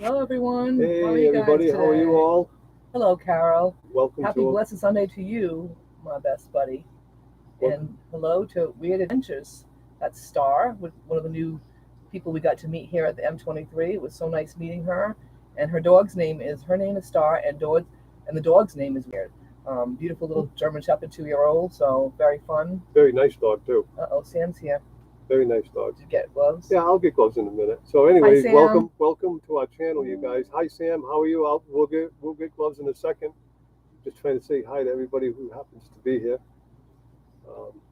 Hello, everyone. How are Hey you guys everybody, today? how are you all? Hello, Carol. Welcome Happy to blessed Sunday to you, my best buddy. welcome. And hello to Weird Adventures. That's Star, one of the new people we got to meet here at the M23. It was so nice meeting her. And her name is Star, and the dog's name is Weird. Beautiful little German Shepherd 2-year-old, so very fun. Very nice dog too. Sam's here. Very nice dog. Did you get gloves? Yeah, I'll get gloves in a minute. So Hi, anyway, Sam. welcome to our channel, you guys. Hi Sam, how are you? We'll get gloves in a second. Just trying to say hi to everybody who happens to be here.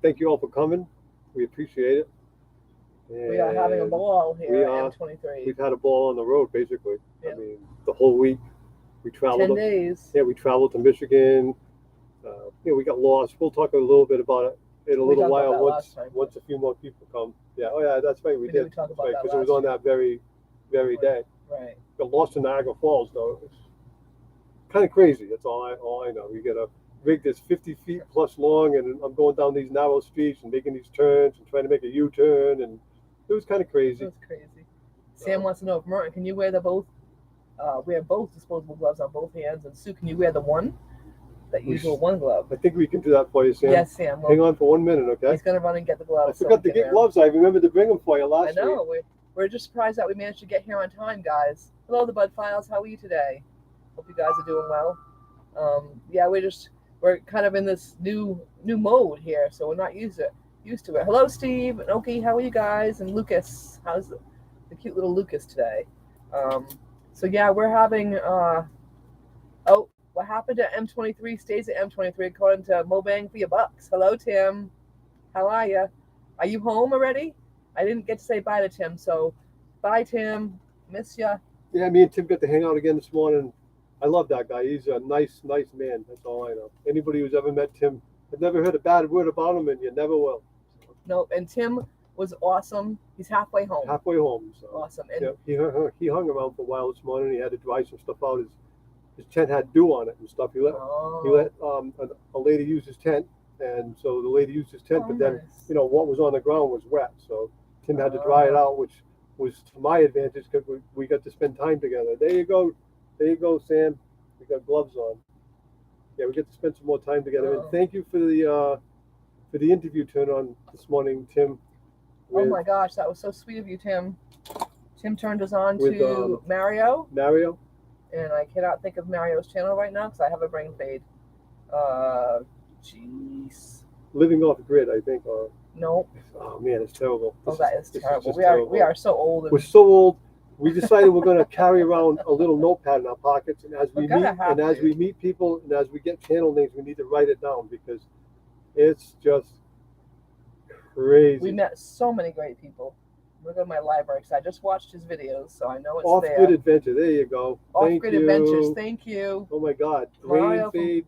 Thank you all for coming. We appreciate it. We are having a And ball we here are. at M23. We've had a ball on the road basically. Yeah. I mean, the whole week. We 10 traveled. days. Yeah, we traveled to Michigan. We got lost. We'll talk a little bit about it in a We little talked about while that last time. once a few more people come. Yeah, oh yeah, that's right, we did. talk That's about right, that because it was last on year. that very day. Right. Got lost in Niagara Falls though. It's kind of crazy. That's all I know. You get a rig that's 50 feet plus long, and I'm going down these narrow streets and making these turns and trying to make a U-turn, and it was kind of crazy. That's crazy. Sam wants to know if Merton, can you wear both disposable gloves on both hands? And Sue, can you wear that usual one glove? I think we can do that for you, Sam. Yes, Sam. Well, hang on for 1 minute, okay? He's gonna run and get the I gloves. forgot to get gloves. I remembered to bring them for you last week. I know. We're just surprised that we managed to get here on time, guys. Hello, the Bud Files. How are you today? Hope you guys are doing well. Yeah, we're kind of in this new mode here, so we're not used to it. Hello, Steve and Oki. How are you guys? And Lucas. How's the cute little Lucas today? So yeah, we're having. What happened to M23 stays at M23 according to Mobang for your bucks. Hello, Tim. How are you? Are you home already? I didn't get to say bye to Tim, so bye, Tim. Miss ya. Yeah, me and Tim got to hang out again this morning. I love that guy. He's a nice man. That's all I know. Anybody who's ever met Tim, I've never heard a bad word about him, and you never will. Nope. And Tim was awesome. He's halfway home. Halfway home. So. Awesome. And yeah, he hung around for a while this morning. He had to dry some stuff out. His tent had dew on it and stuff. He let a lady use his tent, and so the lady used his tent, but then nice. What was on the ground was wet, so Tim had to dry it out, which was to my advantage because we got to spend time together. There you go, Sam. We got gloves on. Yeah, we get to spend some more time together. And thank you for the interview turn on this morning, Tim. Oh my gosh, that was so sweet of you, Tim. Tim turned us on to Mario. Mario. And I cannot think of Mario's channel right now because I have a brain fade. Jeez. Living off grid, I think. Nope. Oh man, it's terrible. That is terrible. We are so old. We're so old. We decided we're going to carry around a little notepad in our pockets, and as we meet people, and as we get channel names, we need to write it down because it's just crazy. We met so many great people. Look at my library because I just watched his videos, so I know it's Off there. Grid Adventure. There you go. Off-Grid Adventures. Thank you. Oh my God. Brain fade.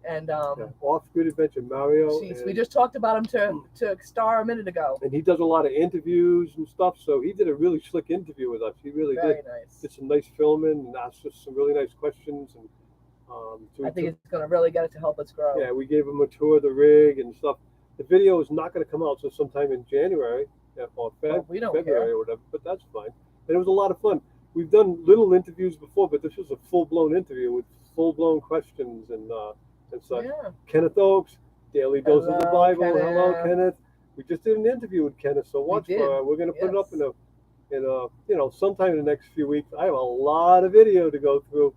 And Off Grid Adventure, Mario. Jeez, we just talked about him to Star a minute ago. And he does a lot of interviews and stuff, so he did a really slick interview with us. He really Very did. Nice. Did some nice filming and asked us some really nice questions. And I think it's going to really get it to help us grow. Yeah, we gave him a tour of the rig and stuff. The video is not going to come out till sometime in January or February or whatever, but that's fine. And it was a lot of fun. We've done little interviews before, but this was a full-blown interview with full-blown questions and such. Yeah. Kenneth Oaks, Daily Dose of the Bible. Kenneth. Hello, Kenneth. We just did an interview with Kenneth, so watch for it. We're going to put it up in sometime in the next few weeks. I have a lot of video to go through.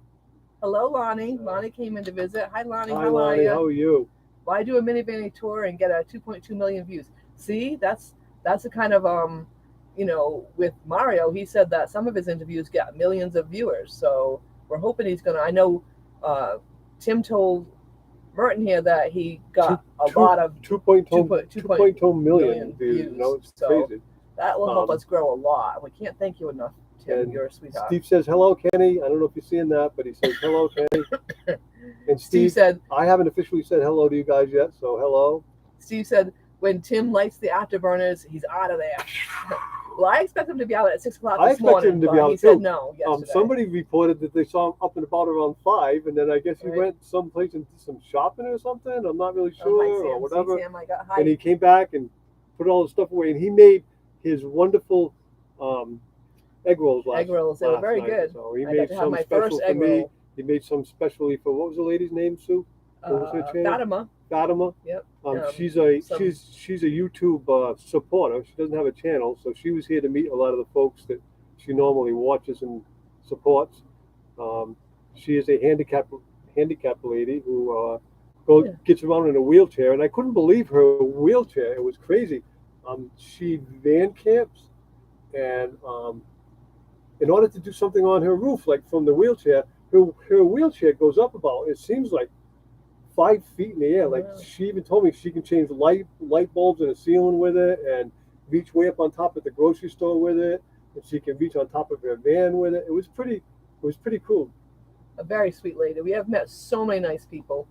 Hello, Lonnie. Lonnie came in to visit. Hi, Lonnie. Hi, Lonnie. How are you? Why do a minivan tour and get a 2.2 million views? See, that's the kind of with Mario, he said that some of his interviews get millions of viewers. So we're hoping he's gonna. I know Tim told Merton here that he got a lot of 2.2 million views. It's crazy. That will help us grow a lot. We can't thank you enough, Tim. You're a sweetheart. Steve says hello, Kenny. I don't know if you're seeing that, but he says hello, Kenny. And Steve said, I haven't officially said hello to you guys yet, so hello. Steve said, when Tim lights the afterburners, he's out of there. Well, I expect him to be out at 6 o'clock this morning. I expected him to be out too. He said no yesterday. Somebody reported that they saw him up and about around 5, and then I guess he went someplace and did some shopping or something. I'm not really sure, or whatever. Sam, and he came back and put all the stuff away, and he made his wonderful egg rolls Egg rolls. They were last very night. good. So he I got made to have some my special first for egg me. roll. He made some specially for, what was the lady's name, Sue? What was her channel? Fatima. Fatima. Yep. She's a YouTube supporter. She doesn't have a channel, so she was here to meet a lot of the folks that she normally watches and supports. She is a handicapped lady who gets around in a wheelchair, and I couldn't believe her wheelchair. It was crazy. She van camps, and in order to do something on her roof, like from the wheelchair, her wheelchair goes up about, it seems like 5 feet in the air. Like, Wow. she even told me she can change light bulbs in the ceiling with it, and reach way up on top of the grocery store with it, and she can reach on top of her van with it. It was pretty cool. A very sweet lady. We have met so many nice people.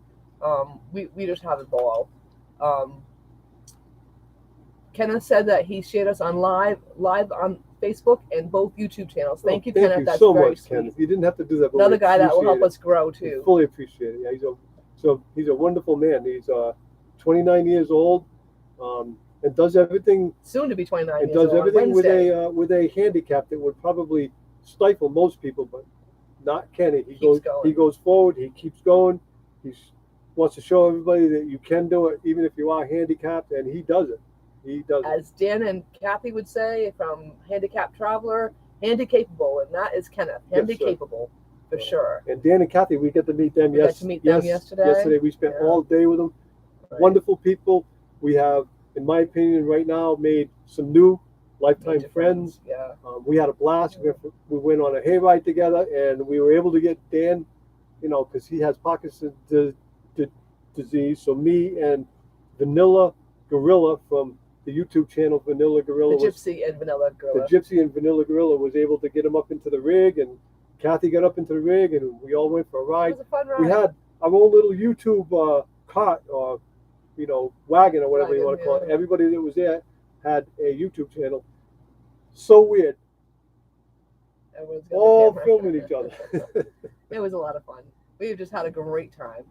We just have a ball. Kenneth said that he shared us on live on Facebook and both YouTube channels. Thank you, Kenneth. That's so very much, sweet. Kenneth. You didn't have to do that, but Another guy that will help it. us grow We too. fully appreciate it. Yeah, he's a wonderful man. He's 29 years old, and does everything. Soon to be 29 And years old. does everything with Wednesday. with a handicap that would probably stifle most people, but not Kenny. He goes forward. He keeps going. He wants to show everybody that you can do it, even if you are handicapped, and he does it. He does it. As Dan and Kathy would say, from Handicapped Traveler, handicapable, and that is Kenneth. Handicapable, for sure. And Dan and Kathy, we get to meet them. We got to meet them yesterday. Yesterday we spent all day with them. Right. Wonderful people. We have, in my opinion, right now made some new lifetime friends. Yeah. We had a blast. We went on a hayride together, and we were able to get Dan, because he has Parkinson's disease. So me and Vanilla Gorilla from the YouTube channel Vanilla Gorilla, the Gypsy and Vanilla Gorilla was able to get him up into the rig, and Kathy got up into the rig, and we all went for a ride. It was a fun ride. We had our own little YouTube cart or wagon or whatever you want to call it. Everybody that was there had a YouTube channel. So weird. All filming each other. It was a lot of fun. We just had a great time.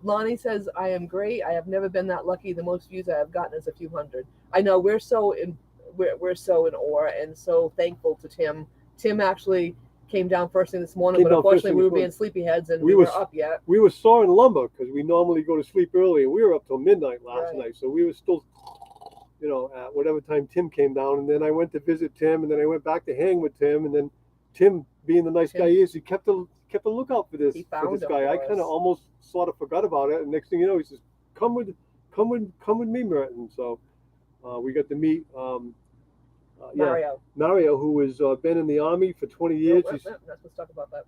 Lonnie says, I am great. I have never been that lucky. The most views I have gotten is a few hundred. I know we're so in awe and so thankful to Tim. Tim actually came down first thing this morning, but unfortunately we were being sleepyheads and we weren't up yet. We were sawing lumber because we normally go to sleep early, and we were up till midnight last night. So we were still, at whatever time Tim came down. And then I went to visit Tim, and then I went back to hang with Tim, and then Tim, being the nice guy he is, he kept a lookout for this guy. I kind of almost sort of forgot about it, and next thing you know, he says, "Come with me, Merton." So we got to meet Mario, who has been in the Army for 20 years. Let's talk about that.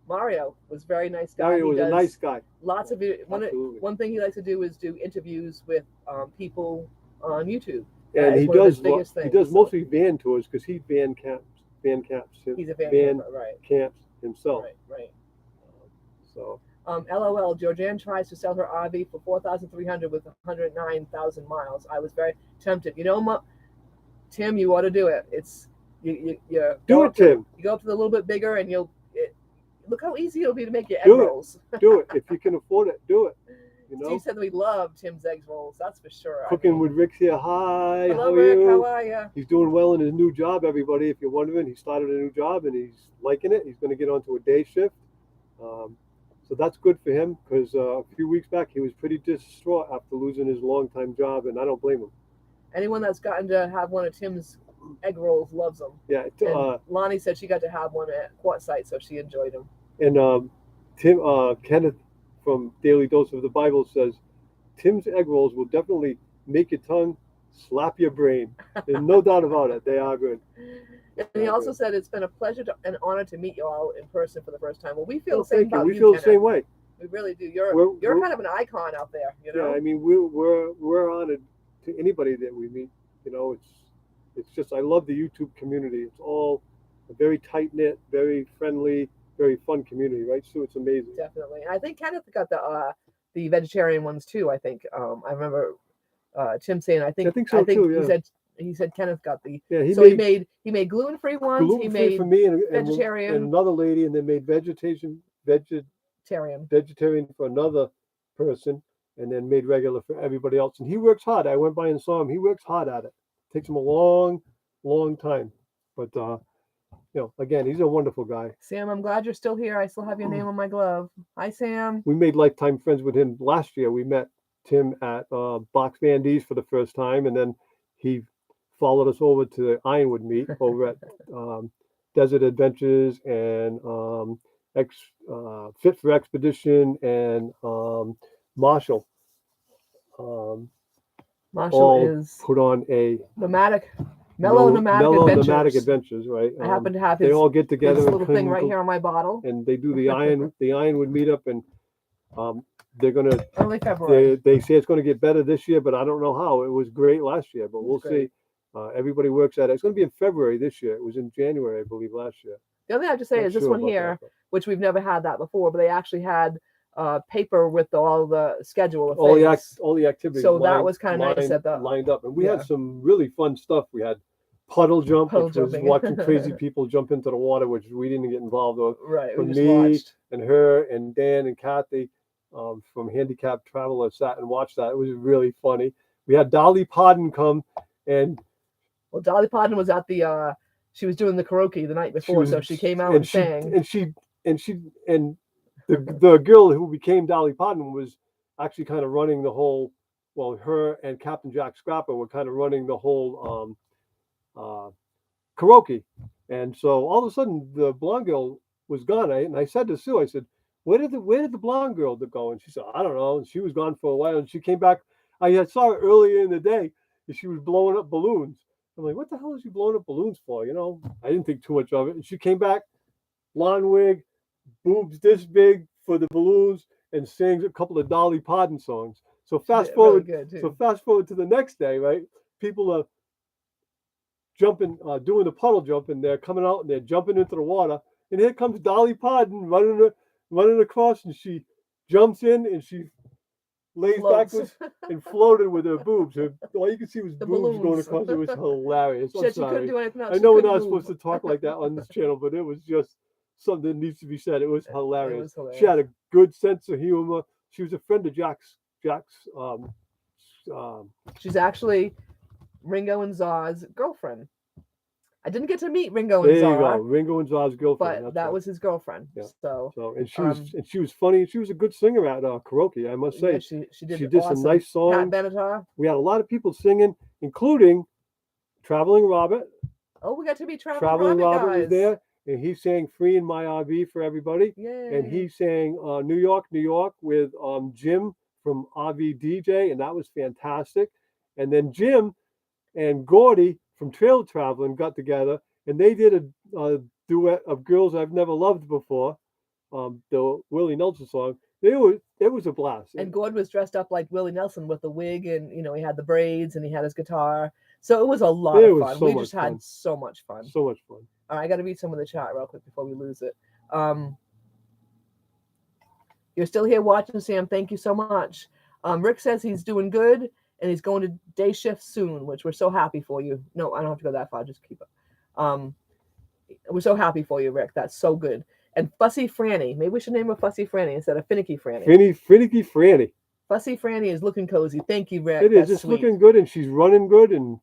Mario was a very nice guy. Mario was a nice guy. Lots of one thing he likes to do is do interviews with people on YouTube. And he does mostly van tours because he van camps. He's a van camps himself. Right. So. LOL. Georgianne tries to sell her RV for $4,300 with 109,000 miles. I was very tempted. Tim, you ought to do it. It's you do it, Tim. You go up to the little bit bigger, and look how easy it'll be to make your egg rolls. Do it if you can afford it. Do it. Steve said we love Tim's egg rolls. That's for sure. Cooking with Rick here. Hi. Hello, Rick. How are you? He's doing well in his new job, everybody. If you're wondering, he started a new job and he's liking it. He's going to get onto a day shift. So that's good for him because a few weeks back he was pretty distraught after losing his longtime job, and I don't blame him. Anyone that's gotten to have one of Tim's egg rolls loves them. Yeah. And Lonnie said she got to have one at Quartzsite, so she enjoyed them. And Kenneth from Daily Dose of the Bible says, Tim's egg rolls will definitely make your tongue slap your brain. There's no doubt about it. They are good. And he also said it's been a pleasure and honor to meet you all in person for the first time. Well, we feel the same about you. We feel the same way. We really do. You're kind of an icon out there. Yeah, I mean we're honored to anybody that we meet. It's just I love the YouTube community. It's all a very tight knit, very friendly, very fun community, right, Sue? It's amazing. Definitely. I think Kenneth got the vegetarian ones too. I think I remember Tim saying. I think so too. Yeah. He said Kenneth got the. Yeah. He made gluten-free ones. He made for me and vegetarian and another lady, and they made vegetarian for another person, and then made regular for everybody else. And he works hard. I went by and saw him. He works hard at it. Takes him a long long time. But again, he's a wonderful guy. Sam, I'm glad you're still here. I still have your name on my glove. Hi, Sam. We made lifetime friends with him last year. We met Tim at Box Van D's for the first time, and then he followed us over to the Ironwood meet over at Desert Adventures and Fit for Expedition and Marshall. Marshall is put on a Mellow Nomadic Adventures, right? I happen to have his, they all get together this and little thing right here on my bottle. and they do the Ironwood meetup, and they're gonna early February. They say it's going to get better this year, but I don't know how. It was great last year, but we'll see. Everybody works at it. It's going to be in February this year. It was in January, I believe, last year. The only thing I have to say is this one here, which we've never had that before, but they actually had paper with all the schedule of things. All the activities. So that was kind of nice lined up, and we had some really fun stuff. We had puddle jump, which was watching crazy people jump into the water, which we didn't get involved with. Right, But we just me watched. and her and Dan and Kathy from Handicapped Traveler sat and watched that. It was really funny. We had Dolly Parton come, and Dolly Parton was at the she was doing the karaoke the night before, so she came out and sang. And the girl who became Dolly Parton was actually kind of running the whole. Well, her and Captain Jack Scrapper were kind of running the whole karaoke, and so all of a sudden the blonde girl was gone. And I said to Sue, I said, where did the blonde girl go? And she said, I don't know. And she was gone for a while, and she came back. I saw her earlier in the day, and she was blowing up balloons. I'm like, what the hell is she blowing up balloons for? I didn't think too much of it. And she came back, blonde wig, boobs this big for the balloons, and sings a couple of Dolly Parton songs. So fast forward to the next day, right? People are jumping, doing the puddle jump, and they're coming out and they're jumping into the water. And here comes Dolly Parton running across, and she jumps in and she lays backwards and floated with her boobs. All you could see was the boobs going across. It was hilarious. She couldn't do anything else. I know we're not supposed to talk like that on this channel, but it was just something that needs to be said. It was hilarious. She had a good sense of humor. She was a friend of Jack's. She's actually Ringo and Zaw's girlfriend. I didn't get to meet Ringo and Zaw. There you go, Ringo and Zaw's girlfriend. But that was his girlfriend. Yeah. And she was funny. She was a good singer at karaoke, I must say. Yeah, she did some nice songs. Pat Benatar. We had a lot of people singing, including Traveling Robert. Oh, we got to meet Traveling Robert was there, and he sang "Free in My RV" for everybody. Yay. And he sang "New York, New York" with Jim from RV DJ, and that was fantastic. And then Jim and Gordy from Trail Traveling got together, and they did a duet of "Girls I've Never Loved Before," the Willie Nelson song. It was a blast. And Gord was dressed up like Willie Nelson with the wig, and he had the braids, and he had his guitar. So it was a lot of fun. We just had so much fun. So much fun. All right, I got to read some of the chat real quick before we lose it. You're still here watching, Sam. Thank you so much. Rick says he's doing good, and he's going to day shift soon, which we're so happy for you. No, I don't have to go that far. Just keep it. We're so happy for you, Rick. That's so good. And Fussy Franny. Maybe we should name her Fussy Franny instead of Finicky Franny. Finicky Franny. Fussy Franny is looking cozy. Thank you, Rick. It is. It's looking good, and she's running good. And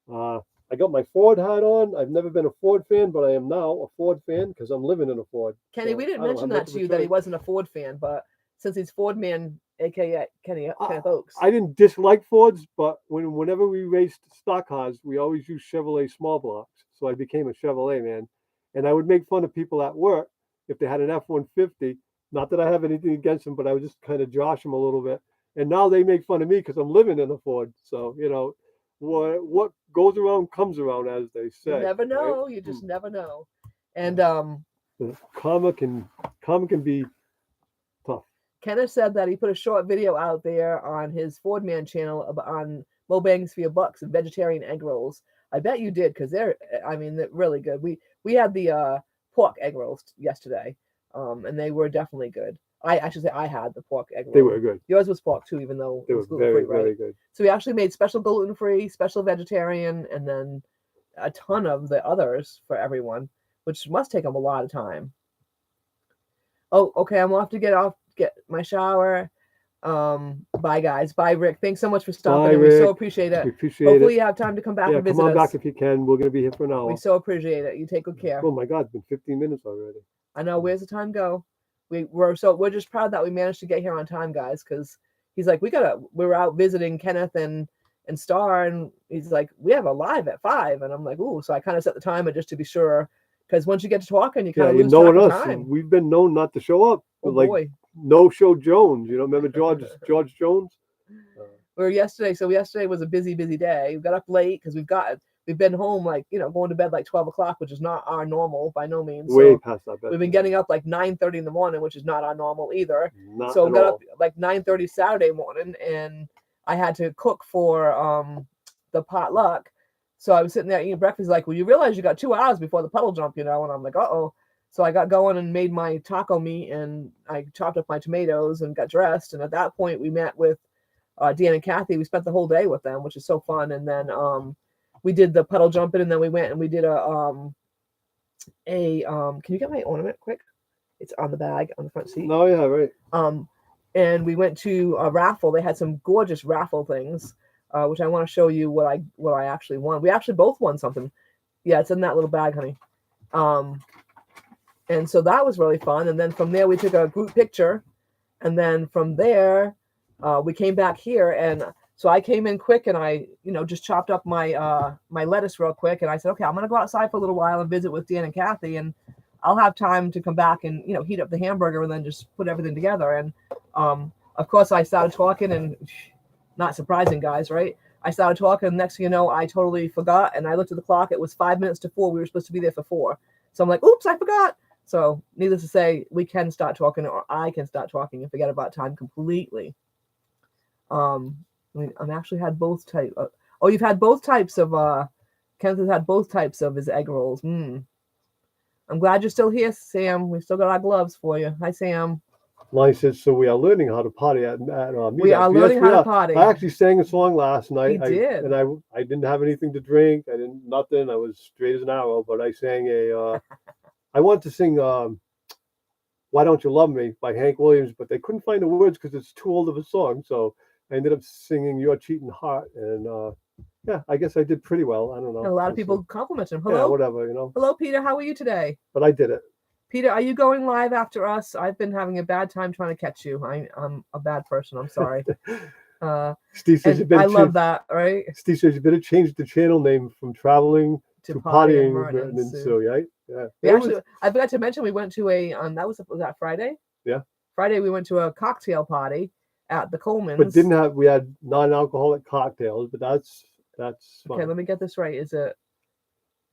I got my Ford hat on. I've never been a Ford fan, but I am now a Ford fan because I'm living in a Ford. Kenny, we didn't mention that to you that he wasn't a Ford fan, but since he's Ford man, aka Kenneth Oaks. I didn't dislike Fords, but whenever we raced stock cars, we always used Chevrolet small blocks. So I became a Chevrolet man, and I would make fun of people at work if they had an F-150. Not that I have anything against them, but I would just kind of josh them a little bit. And now they make fun of me because I'm living in a Ford. So what goes around comes around, as they say. You never know. Right? You just never know. And karma can be tough. Kenneth said that he put a short video out there on his Ford Man channel on Mo Bangs for your bucks and vegetarian egg rolls. I bet you did because they're really good. We had the pork egg rolls yesterday, and they were definitely good. I should say I had the pork egg roll. They were good. Yours was pork too, even though it was gluten-free, right? Very good. So we actually made special gluten-free, special vegetarian, and then a ton of the others for everyone, which must take them a lot of time. Oh, okay. I'm off to get my shower. Bye, guys. Bye, Rick. Thanks so much for stopping Bye, in. We so Rick. appreciate it. We appreciate Hopefully it. you have time to come back Yeah, and visit come on us. back if you can. We're gonna be here for an hour. We so appreciate it. You take good care. Oh my God, it's been 15 minutes already. I know. Where's the time go? We're just proud that we managed to get here on time, guys, because he's like, we were out visiting Kenneth and Star, and he's like, we have a live at 5, and I'm like, ooh. So I kind of set the timer just to be sure, because once you get to talking, you kind of lose track of time. We've been known not to show up. Oh Like, boy. No show Jones. Remember George Jones? Yesterday was a busy day. We got up late because we've been home going to bed like 12 o'clock, which is not our normal by no means. Way past that bedtime. We've been getting up like 9:30 in the morning, which is not our normal either. Not so at we got all. up like 9:30 Saturday morning, and I had to cook for the potluck. So I was sitting there eating breakfast, like, well, you realize you got 2 hours before the puddle jump, and I'm like, uh-oh. So I got going and made my taco meat, and I chopped up my tomatoes and got dressed. And at that point, we met with Dan and Kathy. We spent the whole day with them, which is so fun. And then we did the puddle jumping, and then we went and we did can you get my ornament quick? It's on the bag on the front seat. Oh yeah, right. And we went to a raffle. They had some gorgeous raffle things, which I want to show you what I actually won. We actually both won something. Yeah, it's in that little bag, honey. And so that was really fun. And then from there we took a group picture, and then from there we came back here, and so I came in quick, and I just chopped up my my lettuce real quick, and I said, okay, I'm gonna go outside for a little while and visit with Dan and Kathy, and I'll have time to come back and heat up the hamburger and then just put everything together. And of course I started talking, and not surprising, guys, right? I started talking, next thing you know, I totally forgot, and I looked at the clock. It was 5 minutes to 4. We were supposed to be there for 4. So I'm like, oops, I forgot. So needless to say, we can start talking, or I can start talking and forget about time completely. I'm actually had both types. Oh, you've had both types of Kenneth has had both types of his egg rolls. I'm glad you're still here, Sam. We've still got our gloves for you. Hi, Sam. Lonnie says, so we are learning how to potty at meetups. We are learning how to potty. I actually sang a song last night. He did. And I didn't have anything to drink. I didn't nothing. I was straight as an arrow. But I sang I wanted to sing Why Don't You Love Me by Hank Williams, but they couldn't find the words because it's too old of a song. So I ended up singing Your Cheating Heart. And yeah, I guess I did pretty well. I don't know. And a lot of people complimented him. Hello. Yeah, whatever, Hello, Peter. How are you today? But I did it. Peter, are you going live after us? I've been having a bad time trying to catch you. I'm a bad person. I'm sorry. Steve says I love that, right? Steve says you better change the channel name from traveling to pottying and Sue, right? Yeah. I forgot to mention we went to a was that Friday? Yeah. Friday we went to a cocktail party at the Coleman's. But we had non-alcoholic cocktails, but that's fun. Okay, let me get this right. Is it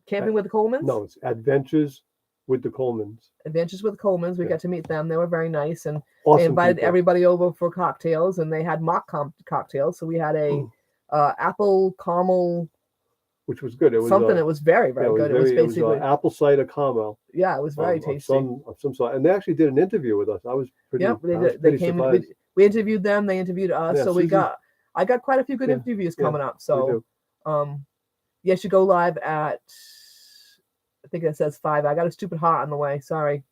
Camping with the Coleman's? No, it's Adventures with the Coleman's. Adventures with the Coleman's. We got to meet them. They were very nice, and awesome they invited people. everybody over for cocktails, and they had mock cocktails. So we had a apple caramel, which was good. It was something that was very, very good. It was basically apple cider caramel. Yeah, it was very tasty. Of some sort. And they actually did an interview with us. I was pretty. Yep, they came. We interviewed them. They interviewed us. Yeah, so I got quite a few good interviews coming up. So, yes, you go live at. I think it says 5. I got a stupid heart on the way. Sorry,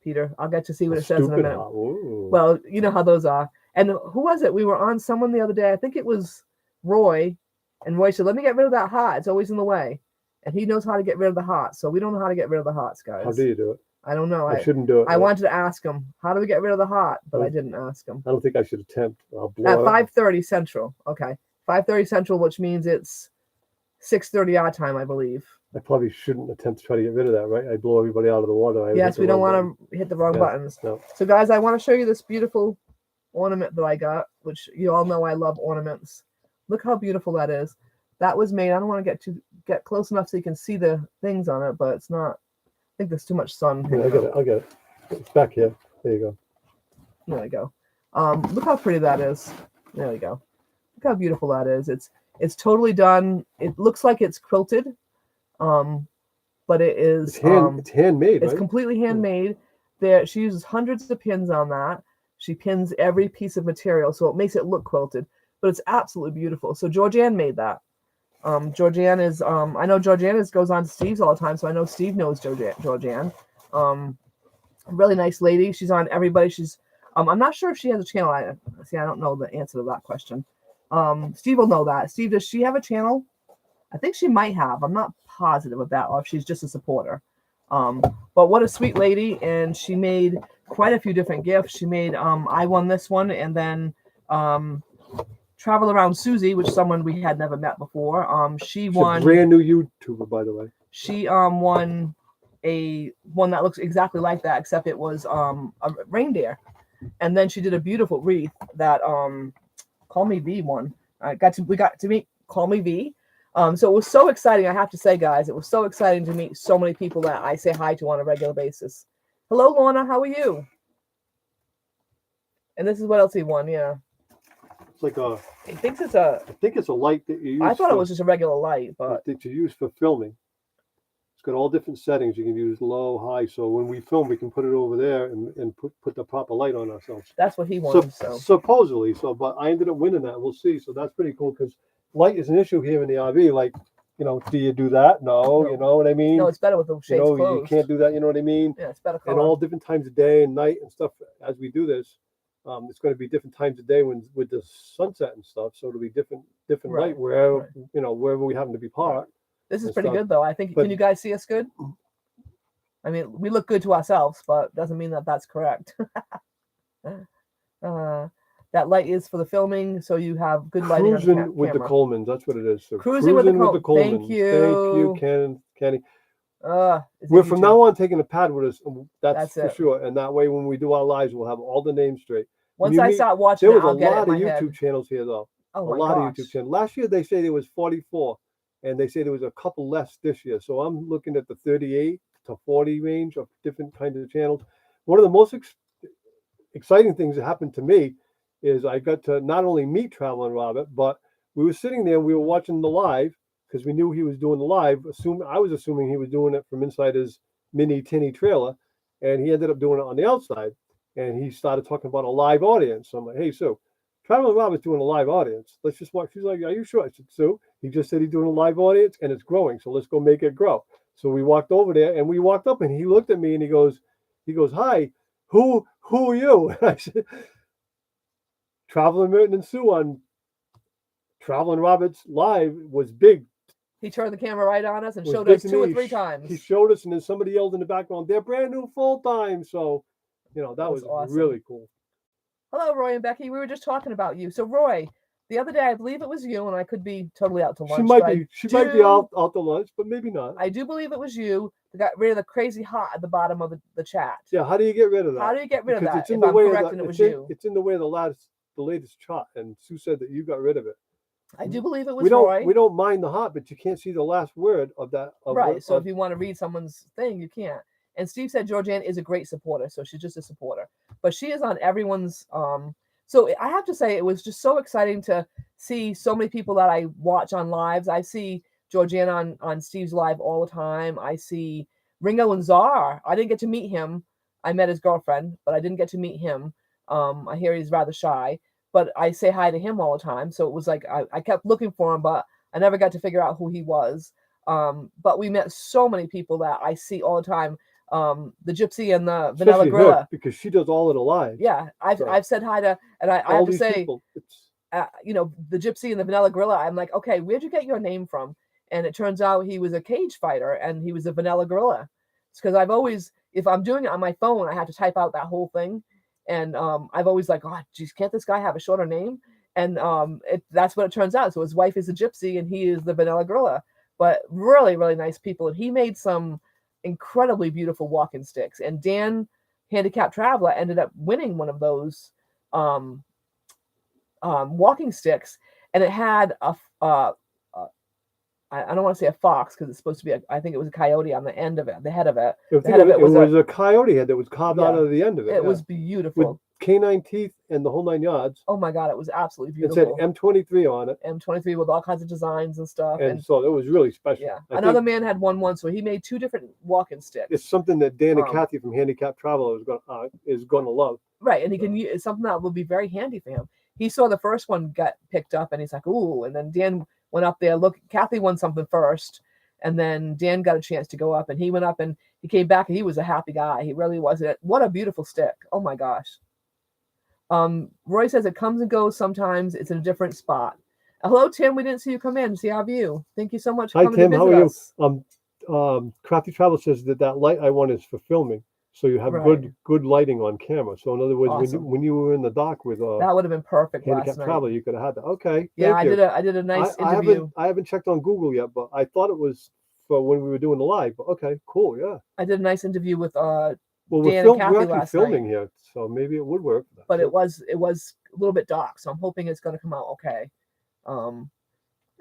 Peter. I'll get to see what it says in a minute. Well, you know how those are. And who was it? We were on someone the other day. I think it was Roy. And Roy said, let me get rid of that heart. It's always in the way. And he knows how to get rid of the heart. So we don't know how to get rid of the hearts, guys. How do you do it? I don't know. I shouldn't do it. I wanted to ask him, how do we get rid of the heart? But I didn't ask him. I don't think I should attempt. I'll blow at 5:30 Central. Okay. 5:30 Central, which means it's 6:30 our time, I believe. I probably shouldn't attempt to try to get rid of that, right? I blow everybody out of the water. Yes, we don't want to hit the wrong buttons. No. So, guys, I want to show you this beautiful ornament that I got, which you all know I love ornaments. Look how beautiful that is. That was made. I don't want to get close enough so you can see the things on it, but it's not. I think there's too much sun. Yeah, I'll get it. It's back here. There you go. There we go. Look how pretty that is. There we go. Look how beautiful that is. It's totally done. It looks like it's quilted. But it is it's handmade. It's completely handmade. She uses hundreds of pins on that. She pins every piece of material, so it makes it look quilted, but it's absolutely beautiful. So Georgianne made that. Georgianne is I know Georgianne goes on to Steve's all the time, so I know Steve knows Georgianne. Really nice lady. She's on everybody. She's I'm not sure if she has a channel. I don't know the answer to that question. Steve will know that. Steve, does she have a channel? I think she might have. I'm not positive of that, or if she's just a supporter. But what a sweet lady, and she made quite a few different gifts. She made I won this one, and then Travel Around Susie, which someone we had never met before. She's won. A brand new YouTuber, by the way. She won one that looks exactly like that, except it was a reindeer. And then she did a beautiful wreath that Call Me V won. We got to meet Call Me V. So it was so exciting. I have to say, guys, it was so exciting to meet so many people that I say hi to on a regular basis. Hello, Lorna. How are you? And this is what else he won. Yeah. It's like a. He thinks it's a. I think it's a light that you use. I thought it was just a regular light, but that you use for filming. It's got all different settings. You can use low, high. So when we film, we can put it over there and put the proper light on ourselves. That's what he wanted. Supposedly. But I ended up winning that. We'll see. So that's pretty cool because light is an issue here in the RV. Like, do you do that? No, you know what I mean? No, it's better with the shades closed. You can't do that. You know what I mean? Yeah, it's better. And all different times of day and night and stuff. As we do this, it's going to be different times of day with the sunset and stuff. So it'll be different light wherever wherever we happen to be parked. This is pretty good, though. I think. Can you guys see us good? I mean, we look good to ourselves, but doesn't mean that that's correct. That light is for the filming, so you have good lighting. Cruising with the Colemans, that's what it is. So cruising with the Colemans. Thank you, Kenny. We're from now on taking a pad with us. That's for sure. And that way, when we do our lives, we'll have all the names straight. Once I start watching, there was a lot of YouTube channels here, though. Oh my gosh. A lot of YouTube channels. Last year, they say there was 44, and they say there was a couple less this year. So I'm looking at the 38 to 40 range of different kinds of channels. One of the most exciting things that happened to me is I got to not only meet Traveling Robert, but we were sitting there and we were watching the live because we knew he was doing the live. I was assuming he was doing it from inside his mini tinny trailer, and he ended up doing it on the outside. And he started talking about a live audience. So I'm like, hey, Sue, Traveling Robert's doing a live audience. Let's just watch. She's like, are you sure? I said, Sue, he just said he's doing a live audience and it's growing. So let's go make it grow. So we walked over there and we walked up and he looked at me and he goes, hi, who are you? And I said, Traveling Merton and Sue on Traveling Roberts live was big. He turned the camera right on us and showed us 2 or 3 times. He showed us, and then somebody yelled in the background, they're brand new full time. So, that was awesome. Really cool. Hello, Roy and Becky. We were just talking about you. So, Roy, the other day, I believe it was you, and I could be totally out to lunch. She might be out to lunch, but maybe not. I do believe it was you that got rid of the crazy hot at the bottom of the chat. Yeah, how do you get rid of that? How do you get rid of that? It's in the way it was you. It's in the way of the latest chart, and Sue said that you got rid of it. I do believe it was Roy. We don't mind the hot, but you can't see the last word of that. So if you want to read someone's thing, you can't. And Steve said Georgianne is a great supporter, so she's just a supporter. But she is on everyone's. So I have to say, it was just so exciting to see so many people that I watch on lives. I see Georgianne on Steve's live all the time. I see Ringo and Czar. I didn't get to meet him. I met his girlfriend, but I didn't get to meet him. I hear he's rather shy. But I say hi to him all the time. So it was like I kept looking for him, but I never got to figure out who he was. But we met so many people that I see all the time. The Gypsy and the Vanilla Gorilla. Because she does all of the live. Yeah, I've said hi to, and I have to say, the Gypsy and the Vanilla Gorilla, I'm like, okay, where'd you get your name from? And it turns out he was a cage fighter and he was a Vanilla Gorilla. It's because I've always, if I'm doing it on my phone, I have to type out that whole thing. And I've always like, oh, geez, can't this guy have a shorter name? And that's what it turns out. So his wife is a Gypsy and he is the Vanilla Gorilla. But really, really nice people. And he made some incredibly beautiful walking sticks. And Dan, Handicapped Traveler, ended up winning one of those walking sticks. And it had I don't want to say a fox because it's supposed to be I think it was a coyote on the end of it, the head of it. It was a coyote head that was carved out of the end of it. It was beautiful. With canine teeth and the whole 9 yards. Oh my God, it was absolutely beautiful. It said M23 on it. M23 with all kinds of designs and stuff. And so it was really special. Yeah. Another man had one, so he made 2 different walking sticks. It's something that Dan and Kathy from Handicapped Traveler is going to love. Right, and he can use something that will be very handy for him. He saw the first one get picked up, and he's like, ooh, and then Dan went up there. Look, Kathy won something first, and then Dan got a chance to go up, and he went up, and he came back, and he was a happy guy. He really was. What a beautiful stick. Oh, my gosh. Roy says it comes and goes sometimes. It's in a different spot. Hello, Tim. We didn't see you come in. See our view. Thank you so much for Hi, coming Tim. to How visit are you? us. Crafty Travel says that light I want is for filming, so you have Right. good lighting on camera. So in other words, Awesome. when you were in the dock with That would have been perfect last Handicap night. Traveler, you could have had that. Okay, Yeah, thank you. I did a nice interview. I haven't checked on Google yet, but I thought it was for when we were doing the live. But okay, cool, yeah. I did a nice interview with Well, Dan and Kathy we're actually last filming night. here, so maybe it would work. But it was a little bit dark, so I'm hoping it's going to come out okay.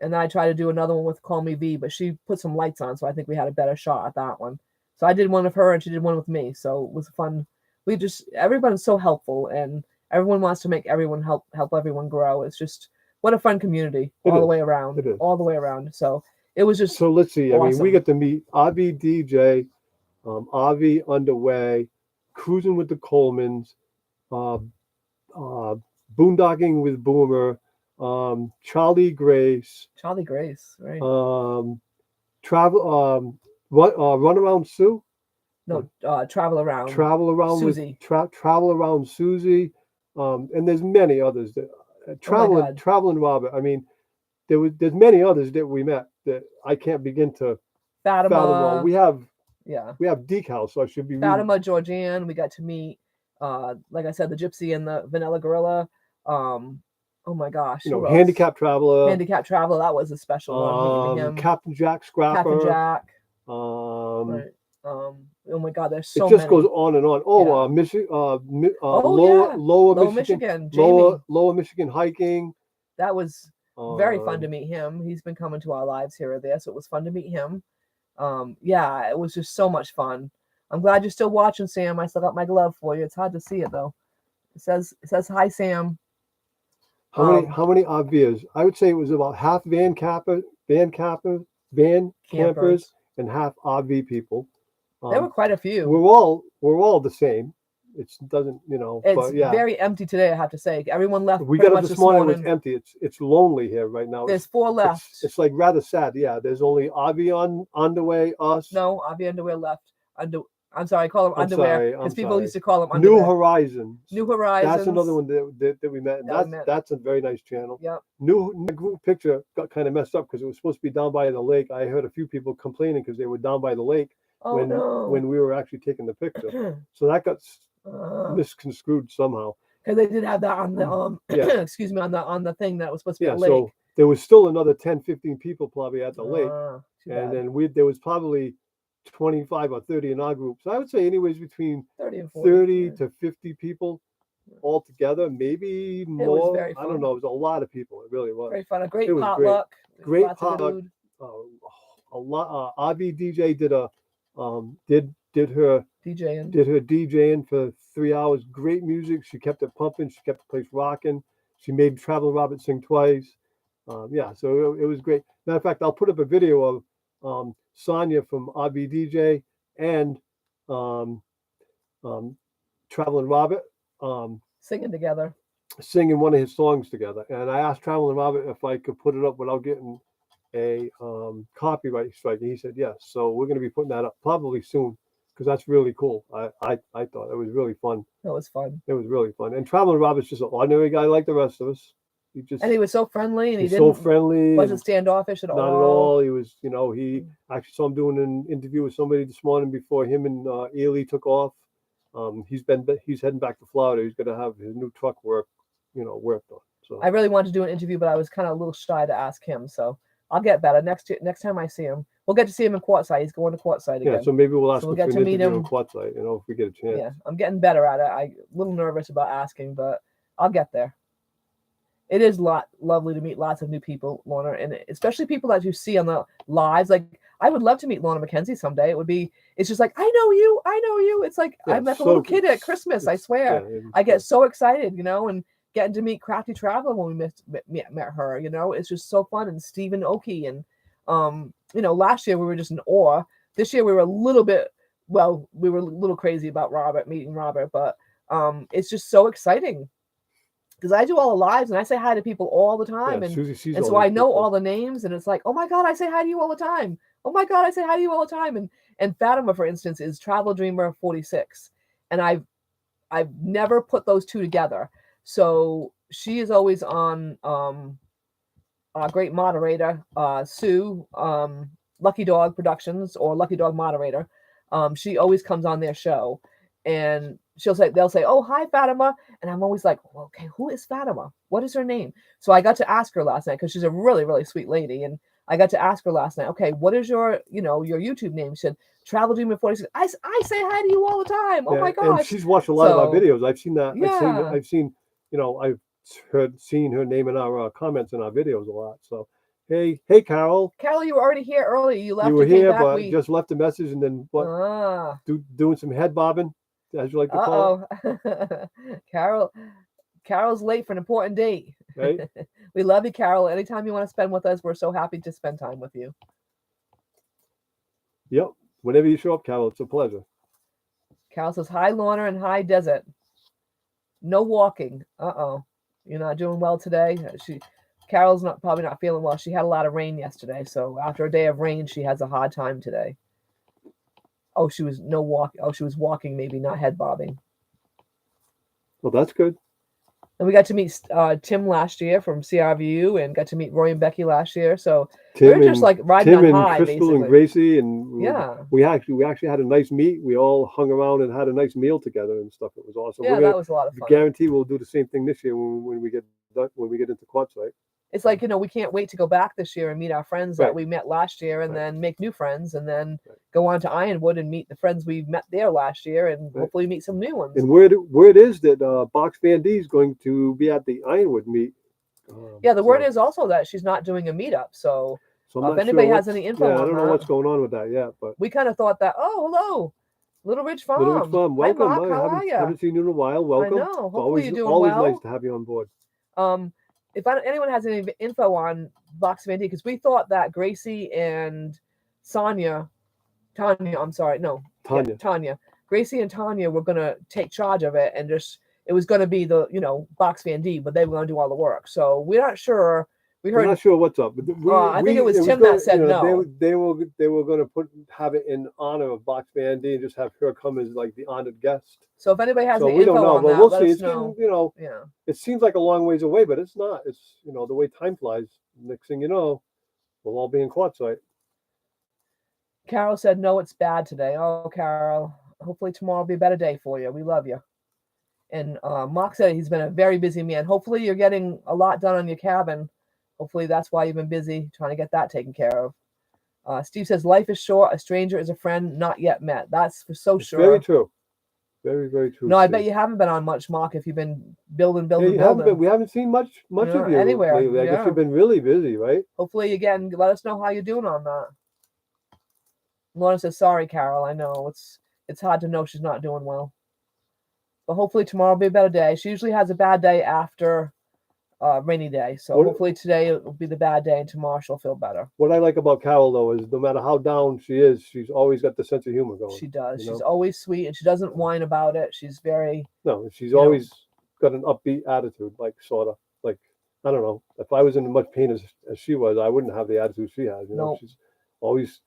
And then I tried to do another one with Call Me V, but she put some lights on, so I think we had a better shot at that one. So I did one of her, and she did one with me. So it was fun. Everyone's so helpful, and everyone wants to make everyone help everyone grow. It's just what a fun community all the way around. All the way around. So it was just so. Let's see. Awesome. I mean, we get to meet Avi DJ, Avi Underway, Cruising with the Colemans, Boondocking with Boomer, Charlie Grace, right? Travel, Run Around Sue. No, Travel Around. Travel Around Susie. with Travel Around Susie, and there's many others that Traveling Robert. I mean, there's many others that we met that I can't begin to fathom all. We have decals, so I should be Fatima, Georgianne. We got to meet, like I said, the Gypsy and the Vanilla Gorilla. Oh my gosh, Handicap Traveler. That was a special one. Meeting him. Captain Jack Scrapper. Captain Jack. Right. Oh my God, there's so many. It just many. goes on and on. Oh, yeah. Michigan. Lower Michigan. Lower Michigan hiking. That was very fun to meet him. He's been coming to our lives here or there, so it was fun to meet him. Yeah, it was just so much fun. I'm glad you're still watching, Sam. I still got my glove for you. It's hard to see it though. It says hi, Sam. How many obvious? I would say it was about half van campers, and half RV people. There were quite a few. We're all the same. It doesn't, It's very empty today, I have to say. Everyone left. We got up this morning. It was empty. It's lonely here right now. There's 4 left. It's like rather sad. Yeah, there's only Avi on the way. Us. No, Avi Underwear left. I'm sorry, I call them underwear because people used to call them underwear. New Horizons. That's another one that we met. That's a very nice channel. Yep. New group picture got kind of messed up because it was supposed to be down by the lake. I heard a few people complaining because they were down by the lake when we were actually taking the picture. So that got misconstrued somehow. Because they did have that on the excuse me, on the thing that was supposed to be a lake. So there was still another 10, 15 people probably at the lake, and then there was probably 25 or 30 in our group. So I would say anyways between 30 to 50 people all together, maybe more. I don't know. It was a lot of people. It really was. Very fun. A great potluck. Great potluck. A lot. Avi DJ did her DJing for 3 hours. Great music. She kept it pumping. She kept the place rocking. She made Travel Robert sing twice. So it was great. Matter of fact, I'll put up a video of Sonia from RBDJ and Traveling Robert singing one of his songs together. And I asked Traveling Robert if I could put it up without getting a copyright strike, and he said yes. So we're going to be putting that up probably soon because that's really cool. I thought it was really fun. That was fun. It was really fun. And Traveling Robert's just an ordinary guy like the rest of us. He was so friendly, and wasn't standoffish at all. Not at all. He was, he actually saw him doing an interview with somebody this morning before him and Ely took off. He's heading back to Florida. He's going to have his new truck worked on. So I really wanted to do an interview, but I was kind of a little shy to ask him. So I'll get better next time I see him. We'll get to see him in Quartzsite. He's going to Quartzsite again. Yeah, so maybe we'll ask him to meet him in Quartzsite. If we get a chance. Yeah, I'm getting better at it. I'm a little nervous about asking, but I'll get there. It is lovely to meet lots of new people, Lorna, and especially people that you see on the lives. Like, I would love to meet Lorna McKenzie someday. It's just like, I know you. It's like I met the little kid at Christmas. I swear, I get so excited, and getting to meet Crafty Traveler when we met her. It's just so fun. And Stephen Oki, and last year we were just in awe. This year we were a little crazy about meeting Robert, but it's just so exciting. Because I do all the lives and I say hi to people all the time. And so I know all the names, and it's like, oh my God, I say hi to you all the time. Oh my God, I say hi to you all the time. And Fatima, for instance, is Travel Dreamer 46. And I've never put those two together. So she is always on our great moderator, Sue, Lucky Dog Productions or Lucky Dog Moderator. She always comes on their show, and they'll say, "Oh, hi, Fatima," and I'm always like, well, "Okay, who is Fatima? What is her name?" So I got to ask her last night because she's a really, really sweet lady, and I got to ask her last night, "Okay, what is your YouTube name?" She said, "Travel Dreamer 46." I say hi to you all the time. Oh my And gosh! she's watched a lot of our So videos. I've seen that. yeah, I've seen. I've seen her name in our comments in our videos a lot. So, hey, Carol, Carol, you were already here early. You left you were and came here, back. but just left a message, and then what? Ah. Doing some head bobbing, as you like to call it. Carol's late for an important date. Right? We love you, Carol. Anytime you want to spend with us, we're so happy to spend time with you. Yep. Whenever you show up, Carol, it's a pleasure. Carol says, "Hi, Lorna, and hi, Desert. No walking. You're not doing well today." Carol's probably not feeling well. She had a lot of rain yesterday, so after a day of rain, she has a hard time today. Oh, she was she was walking, maybe not head bobbing. Well, that's good. And we got to meet Tim last year from CRVU, and got to meet Roy and Becky last year. So we're just like riding on high, Crystal basically. and Gracie, and yeah, we actually had a nice meet. We all hung around and had a nice meal together and stuff. It was awesome. Yeah, that was a lot of fun. Guarantee we'll do the same thing this year when we get into Quartzsite. It's like, we can't wait to go back this year and meet our friends that we met last year, and then make new friends, and then go on to Ironwood and meet the friends we met there last year, and hopefully meet some new ones. And word is that Box Van D is going to be at the Ironwood meet. Yeah, the word is also that she's not doing a meetup. So if anybody has any info on that, I don't know what's going on with that yet, but we kind of thought that. Oh, hello, Little Ridge Farm. Little Ridge Farm, welcome. Hi, Mark, how are you? Haven't seen you in a while. Welcome. I know. Hopefully you're doing always well. Nice to have you on board. If anyone has any info on Box Van D, because we thought that Gracie and Tanya, Gracie and Tanya were gonna take charge of it, and it was gonna be the Box Van D, but they were gonna do all the work. So we're not sure. We're not sure what's up. I think it was Tim that said no. They were going to have it in honor of Box Van D and just have her come as like the honored guest. So if anybody has any we info don't know, on but that, we'll let see. us know. It seems like a long ways away, but it's not. It's the way time flies. Next thing you know, we'll all be in Quartzsite. Carol said no, it's bad today. Oh, Carol, hopefully tomorrow will be a better day for you. We love you. And Mark said he's been a very busy man. Hopefully you're getting a lot done on your cabin. Hopefully that's why you've been busy trying to get that taken care of. Steve says, "Life is short. A stranger is a friend not yet met." That's for so sure. Very true. Very, very true. No, I bet you haven't been on much, Mark, if you've been building. We haven't seen much of you anywhere. lately. I guess you've been really busy, right? Hopefully, again, let us know how you're doing on that. Lorna says, "Sorry, Carol. I know it's hard to know she's not doing well, but hopefully tomorrow will be a better day. She usually has a bad day after rainy day, so hopefully today will be the bad day, and tomorrow she'll feel better." What I like about Carol, though, is no matter how down she is, she's always got the sense of humor going. She does. She's always sweet, and she doesn't whine about it. She's very... No, she's always got an upbeat attitude, like, sort of. Like, I don't know. If I was in as much pain as she was, I wouldn't have the attitude she has. She's always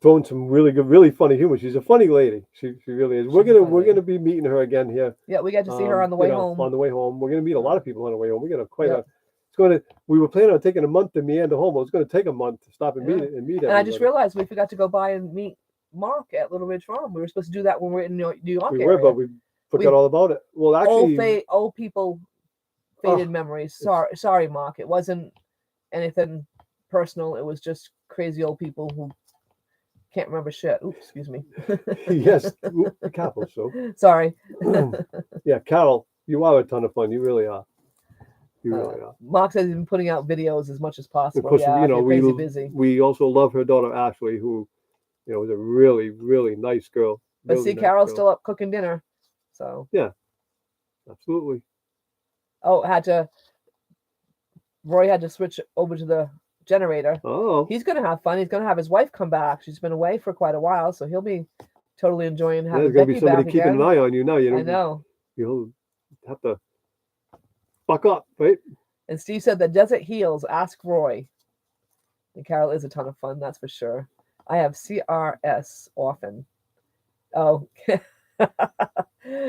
throwing some really good, really funny humor. She's a funny lady. She really is. We're gonna be meeting her again here. Yeah, we get to see her on the way home. On the way home, we're gonna meet a lot of people on the way home. We got we were planning on taking a month to meander home. It's going to take a month to stop and meet everybody. And I just realized we forgot to go by and meet Mark at Little Ridge Farm. We were supposed to do that when we were in New York. We were, but we forgot all about it. Well, actually, old people, faded memories. Sorry, Mark. It wasn't anything personal. It was just crazy old people who can't remember shit. Oops, excuse me. Yes, Carol. So sorry. Yeah, Carol, you are a ton of fun. You really are. You really are. Mark says he's been putting out videos as much as possible. Of course, crazy busy. We also love her daughter Ashley, who, is a really, really nice girl. But see, Carol's still up cooking dinner. So yeah, absolutely. Oh, Roy had to switch over to the generator. Oh, he's gonna have fun. He's gonna have his wife come back. She's been away for quite a while, so he'll be totally enjoying having there's gonna Becky be somebody back keeping again. an eye on you now. I know. You'll have to buck up, right? And Steve said the desert heals. Ask Roy. And Carol is a ton of fun, that's for sure. I have CRS often. Oh,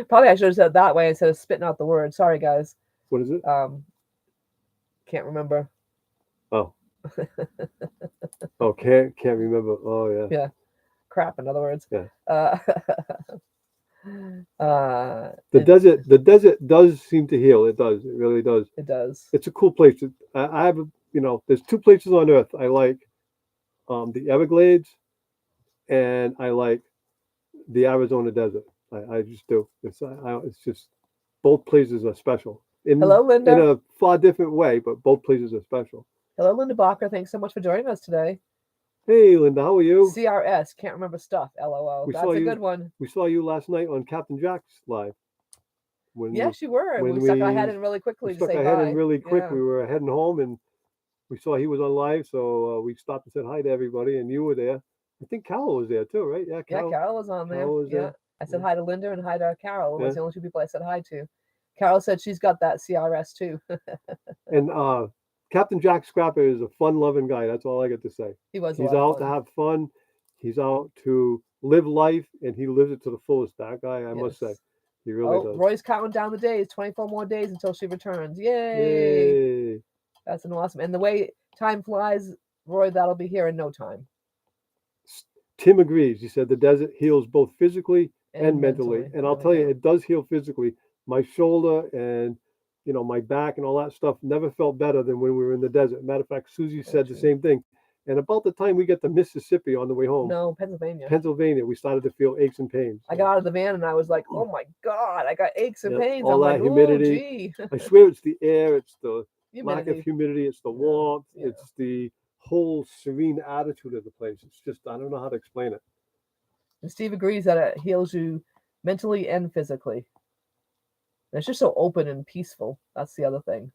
Probably I should have said it that way instead of spitting out the word. Sorry, guys. What is it? Can't remember. Oh. Oh, can't remember. Oh yeah. Yeah. Crap, in other words. Yeah. The the desert does seem to heal. It does. It really does. It does. It's a cool place. I have, there's two places on earth I like, the Everglades, and I like the Arizona desert. I just do. It's just both places are special. Hello, Linda. In a far different way, but both places are special. Hello, Linda Bacher. Thanks so much for joining us today. Hey, Linda, how are you? CRS, can't remember stuff. LOL. That's a good one. We saw you last night on Captain Jack's live. Yes, you were. We stuck our head in really quickly to say bye. Stuck our head in really quick. Yeah. We were heading home, and we saw he was on live, so we stopped and said hi to everybody, and you were there. I think Carol was there too, right? Yeah, Carol was on there. Carol was there. I said hi to Linda and hi to Carol. It was the only two people I said hi to. Carol said she's got that CRS too. And Captain Jack Scrapper is a fun-loving guy. That's all I got to say. He was. He's out to have fun. He's out to live life, and he lives it to the fullest. That guy, I must say, he really does. Roy's counting down the days. 24 more days until she returns. Yay! That's an awesome. And the way time flies, Roy, that'll be here in no time. Tim agrees. He said the desert heals both physically and mentally. And I'll tell you, it does heal physically. My shoulder and my back and all that stuff never felt better than when we were in the desert. Matter of fact, Susie said the same thing. And about the time we get to Mississippi on the way home. No, Pennsylvania. We started to feel aches and pains. I got out of the van and I was like, oh my God, I got aches and pains. All I'm that like, humidity. Gee. I swear it's the air, it's the humidity. lack of humidity, it's the warmth, it's the whole serene attitude of the place. It's just, I don't know how to explain it. And Steve agrees that it heals you mentally and physically. And it's just so open and peaceful. That's the other thing.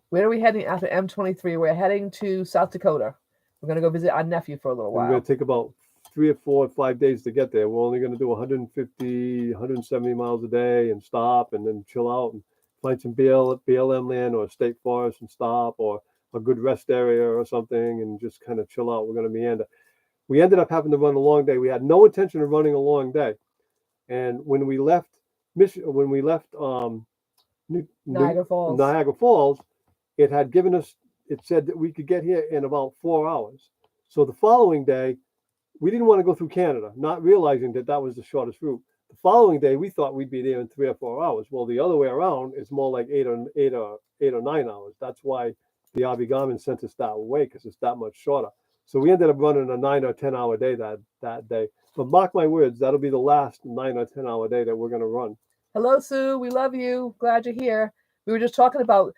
Where are we heading after M23? We're heading to South Dakota. We're going to go visit our nephew for a little while. We're going to take about 3 or 4 or 5 days to get there. We're only going to do 150, 170 miles a day and stop and then chill out and find some BLM land or a state forest and stop, or a good rest area or something, and just kind of chill out. We're going to meander. We ended up having to run a long day. We had no intention of running a long day. And when we left Niagara Falls, it had given us, it said that we could get here in about 4 hours. So the following day, we didn't want to go through Canada, not realizing that that was the shortest route. The following day, we thought we'd be there in 3 or 4 hours. Well, the other way around is more like 8 or 9 hours. That's why the RV Garmin sent us that way, because it's that much shorter. So we ended up running a 9 or 10 hour day that day. But mark my words, that'll be the last 9 or 10 hour day that we're going to run. Hello, Sue. We love you. Glad you're here. We were just talking about,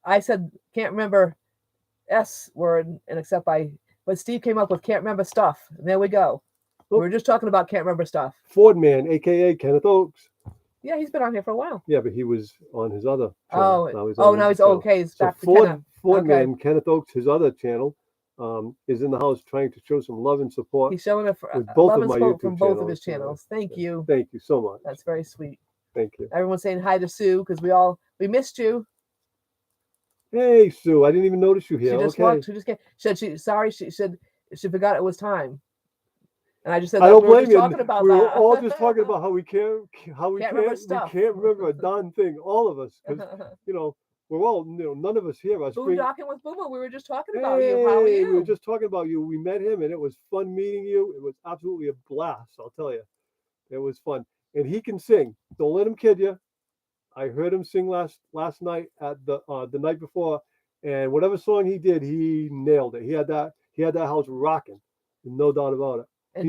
I said, can't remember S word, and but Steve came up with can't remember stuff. And there we go. We were just talking about can't remember stuff. Ford Man, a.k.a. Kenneth Oaks. Yeah, he's been on here for a while. Yeah, but he was on his other channel. Now he's okay. He's back to Ford Man, Kenneth Oaks, his other channel, is in the house trying to show some love and support. He's showing both of my YouTube from both of his channels. Thank you. Thank you so much. That's very sweet. Thank you. Everyone's saying hi to Sue because we missed you. Hey, Sue, I didn't even notice you here. She just walked. She just came. She said she forgot it was time. And I just said, I don't blame you. We were all just talking about how we can't remember a darn thing. All of us, because we're all, none of us here are boondocking with Boomer. We were just talking about you. How are you? We were just talking about you. We met him, and it was fun meeting you. It was absolutely a blast. I'll tell you, it was fun. And he can sing. Don't let him kid you. I heard him sing last night at the night before, and whatever song he did, he nailed it. He had that house rocking, no doubt about it. And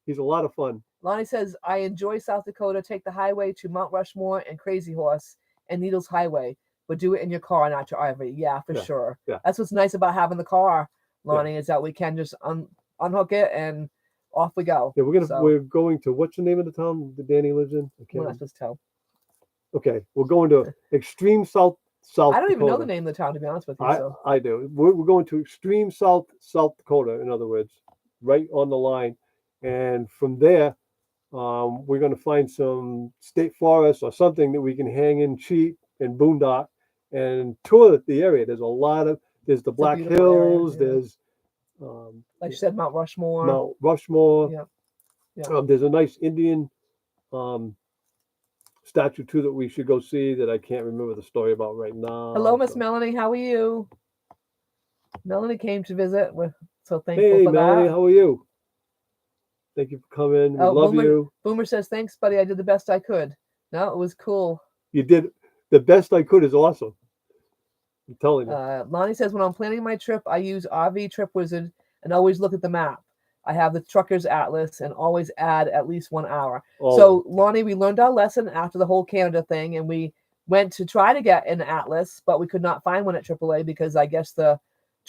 he's a lot of fun. Lonnie says, I enjoy South Dakota. Take the highway to Mount Rushmore and Crazy Horse and Needles Highway, but do it in your car, not your RV. Yeah, for sure. Yeah. That's what's nice about having the car, Lonnie, is that we can just unhook it and off we go. Yeah, we're going to, what's the name of the town that Danny lives in? We're not supposed to tell. Okay, we're going to extreme South I don't even know the name of the town, to be honest with you. I do. We're going to extreme South Dakota, in other words, right on the line. And from there, we're going to find some state forest or something that we can hang in cheap and boondock and tour the area. There's the Black Hills. Area, yeah. There's, like you said, Mount Rushmore. Mount Rushmore. Yeah. Yeah. There's a nice Indian statue too that we should go see that I can't remember the story about right now. Hello, Miss Melanie. How are you? Melanie came to visit. We're so thankful Hey, for Melanie, that. how are you? Thank you for coming. We love you. Boomer says, thanks, buddy. I did the best I could. No, it was cool. You did the best I could is awesome. I'm telling you. Lonnie says, when I'm planning my trip, I use RV Trip Wizard and always look at the map. I have the Trucker's Atlas and always add at least 1 hour. Oh. So, Lonnie, we learned our lesson after the whole Canada thing, and we went to try to get an Atlas, but we could not find one at AAA because I guess the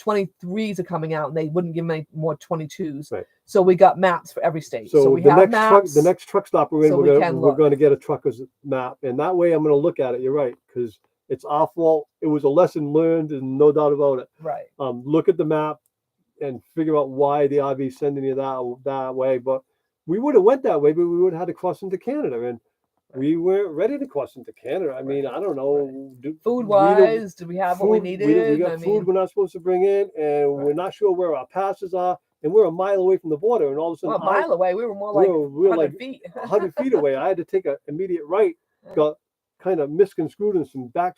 23s are coming out and they wouldn't give me more 22s. Right. So we got maps for every state. So we the have next maps. the next truck stop we're in, so we're going to get a trucker's map, and that way I'm going to look at it. You're right, because it's our fault. It was a lesson learned, and no doubt about it. Right. Look at the map and figure out why the RV is sending you that way. But we would have went that way, but we would have had to cross into Canada, and we weren't ready to cross into Canada. I mean, I don't know. Food wise, did we have what we needed? We got food we're not supposed to bring in, and we're not sure where our passes are, and we're a mile away from the border, and all of a sudden, a mile away. We were more like we were 100 like feet. 100 feet away. I had to take an immediate right, got kind of misconstrued in some back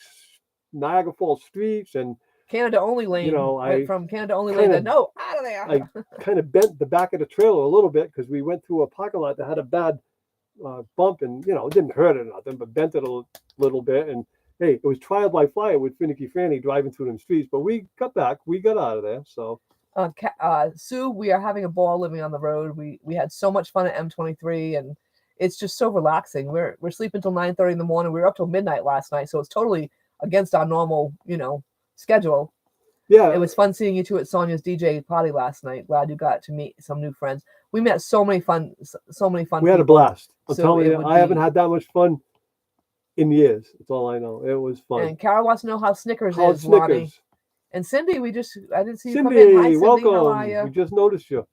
Niagara Falls streets, and Canada only lane. You know, went from Canada only lane to no, out of there. I kind of bent the back of the trailer a little bit because we went through a parking lot that had a bad bump, and it didn't hurt it or nothing, but bent it a little bit. And hey, it was trial by fire with Finicky Franny driving through them streets, but we got back, we got out of there. So Sue, we are having a ball living on the road. We had so much fun at M23, and it's just so relaxing. We're sleeping till 9:30 in the morning. We were up till midnight last night, so it's totally against our normal schedule. Yeah, it was fun seeing you two at Sonia's DJ party last night. Glad you got to meet some new friends. We met so many fun we people. had a blast. I'm So telling it you, would I haven't be- had that much fun in years. That's all I know. It was fun. And Kara wants to know how Snickers Called is, Lonnie. Snickers. And Cindy, I didn't see you Cindy, come in. Hi, Cindy, welcome. how are you? We just noticed you.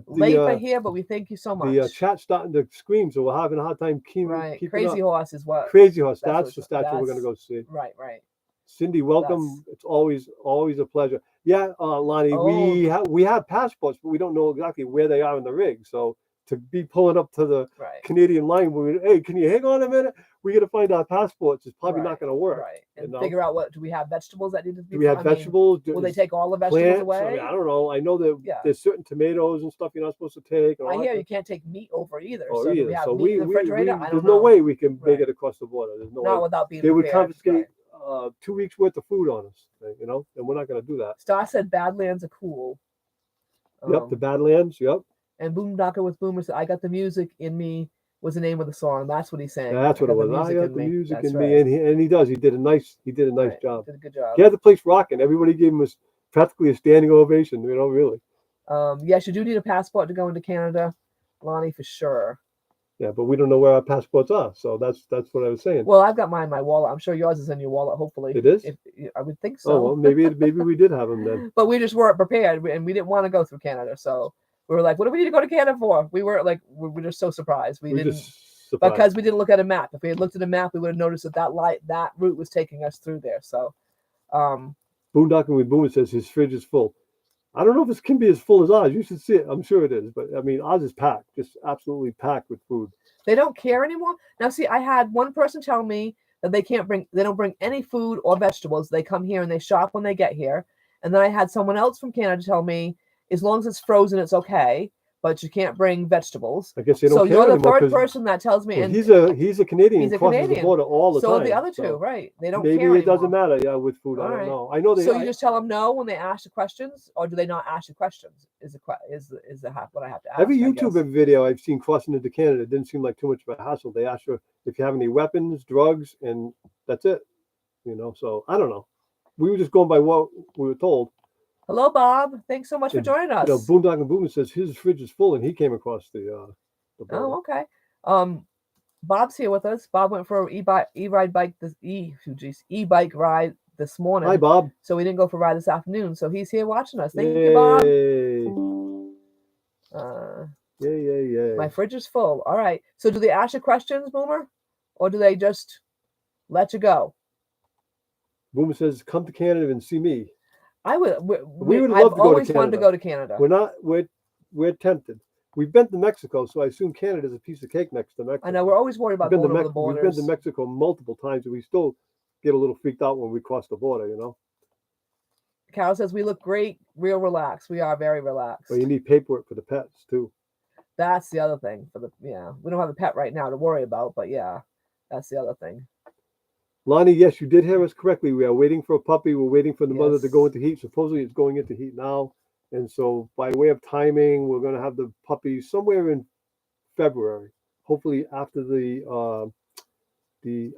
Late but here, but we thank you so much. The chat's starting to scream, so we're having a hard time keeping Crazy up. Horse is what. Crazy Horse. that's That's the statue we're going to go see. Right. Cindy, welcome. It's always a pleasure. Yeah, Lonnie, we have passports, but we don't know exactly where they are in the rig. So to be pulling up to the Canadian line, hey, can you hang on a minute? We got to find our passports. It's probably not going to work. Right. And figure out do we have vegetables that need to be. Do we have vegetables? Will they take all the vegetables away? I don't know. I know that there's certain tomatoes and stuff you're not supposed to take. I hear you can't take meat over either. Oh, so do we have meat in the refrigerator? I don't there's know. no way we can make it across the border. There's no way. Not without being They would prepared. confiscate 2 weeks worth of food on us, and we're not going to do that. Star said Badlands are cool. Yep, the Badlands. Yep. And Boondocker with Boomer said, I got the music in me was the name of the song. That's what he's saying. Yeah, that's what it was. I got the music in me, and he does. He did a nice job. Did a good job. He had the place rocking. Everybody gave him practically a standing ovation. Really. Yes, you do need a passport to go into Canada, Lonnie, for sure. Yeah, but we don't know where our passports are, so that's what I was saying. Well, I've got mine in my wallet. I'm sure yours is in your wallet. Hopefully, it is. I would think so. Oh well, maybe we did have them then. But we just weren't prepared, and we didn't want to go through Canada, so we were like, "What do we need to go to Canada for?" We were just so surprised. We didn't because we didn't look at a map. If we had looked at a map, we would have noticed that route was taking us through there. So, Boondocking with Boomer says his fridge is full. I don't know if it can be as full as ours. You should see it. I'm sure it is, but I mean, ours is packed, just absolutely packed with food. They don't care anymore. Now, see, I had one person tell me that they don't bring any food or vegetables. They come here and they shop when they get here. And then I had someone else from Canada tell me, as long as it's frozen, it's okay, but you can't bring vegetables. I guess they don't care you're the anymore, third person that tells me. And he's a Canadian. He's crosses the border all the time. So the other two, right? They don't maybe care it anymore. doesn't matter. Yeah, with food, I don't know. I know they. So you just tell them no when they ask the questions, or do they not ask the questions? Is what I have to ask? Every YouTube video I've seen crossing into Canada didn't seem like too much of a hassle. They ask you if you have any weapons, drugs, and that's it. So I don't know. We were just going by what we were told. Hello, Bob. Thanks so much for joining us. Boondock and Boomer says his fridge is full, and he came across the border. Oh, okay. Bob's here with us. Bob went for an e-bike ride this morning. Hi, Bob. So we didn't go for a ride this afternoon. So he's here watching us. Thank you, Bob. Yay. My fridge is full. All right. So do they ask you questions, Boomer? Or do they just let you go? Boomer says, come to Canada and see me. I would. We would love to go to Canada. Wanted to go to Canada. We're tempted. We've been to Mexico, so I assume Canada's a piece of cake next to Mexico. I know, we're always worried about going over the borders. We've been to Mexico multiple times, and we still get a little freaked out when we cross the border, you know? Carol says, we look great, real relaxed. We are very relaxed. But you need paperwork for the pets, too. That's the other thing. Yeah, we don't have a pet right now to worry about, but yeah, that's the other thing. Lonnie, yes, you did hear us correctly. We are waiting for a puppy. We're waiting for the mother to go into heat. Supposedly it's going into heat now. And so by way of timing, we're going to have the puppy somewhere in February, hopefully after the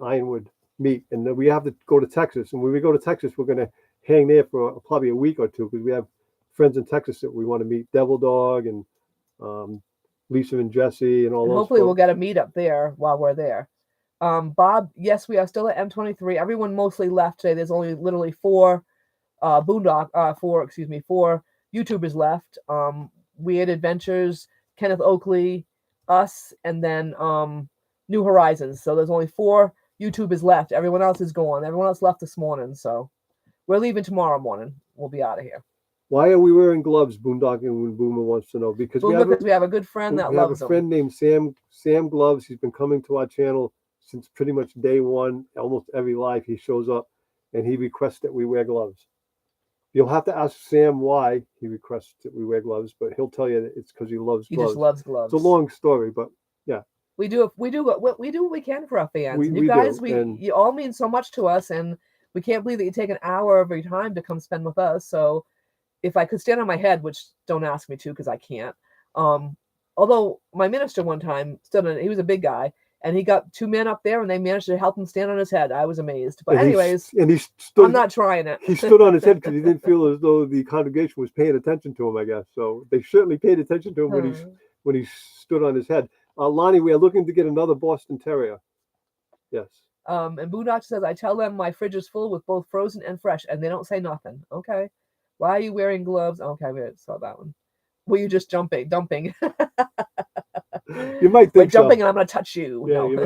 Ironwood meet. And then we have to go to Texas. And when we go to Texas, we're going to hang there for probably a week or two because we have friends in Texas that we want to meet, Devil Dog and Lisa and Jesse and all those. Hopefully we'll get a meet up there while we're there. Bob, yes, we are still at M23. Everyone mostly left today. There's only literally four YouTubers left. Weird Adventures, Kenneth Oakley, us, and then New Horizons. So there's only 4 YouTubers left. Everyone else is gone. Everyone else left this morning. So we're leaving tomorrow morning. We'll be out of here. Why are we wearing gloves? Boondocking when Boomer wants to know. Because we have a good friend that loves them. We have a friend named Sam Gloves. He's been coming to our channel since pretty much day one. Almost every live he shows up, and he requests that we wear gloves. You'll have to ask Sam why he requests that we wear gloves, but he'll tell you that it's because he loves gloves. He just loves gloves. It's a long story, but yeah. We do what we can for our fans. You guys, you all mean so much to us, and we can't believe that you take an hour of your time to come spend with us. So if I could stand on my head, which don't ask me to because I can't. Although my minister one time stood on, he was a big guy, and he got 2 men up there, and they managed to help him stand on his head. I was amazed. But anyways, I'm not trying it. He stood on his head because he didn't feel as though the congregation was paying attention to him, I guess. So they certainly paid attention to him when he stood on his head. Lonnie, we are looking to get another Boston Terrier. Yes. And Boondock says, I tell them my fridge is full with both frozen and fresh, and they don't say nothing. Okay. Why are you wearing gloves? Okay, we saw that one. Were you just dumping? You might think jumping, so. and I'm going to touch you. Yeah, no. You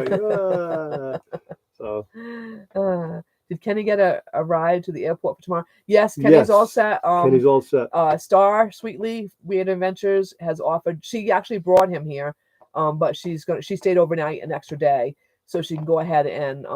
might. Did Kenny get a ride to the airport for tomorrow? Yes, Kenny's all set. Kenny's all set. Star Sweetly Weird Adventures has offered. She actually brought him here, but she stayed overnight an extra day, so she can go ahead and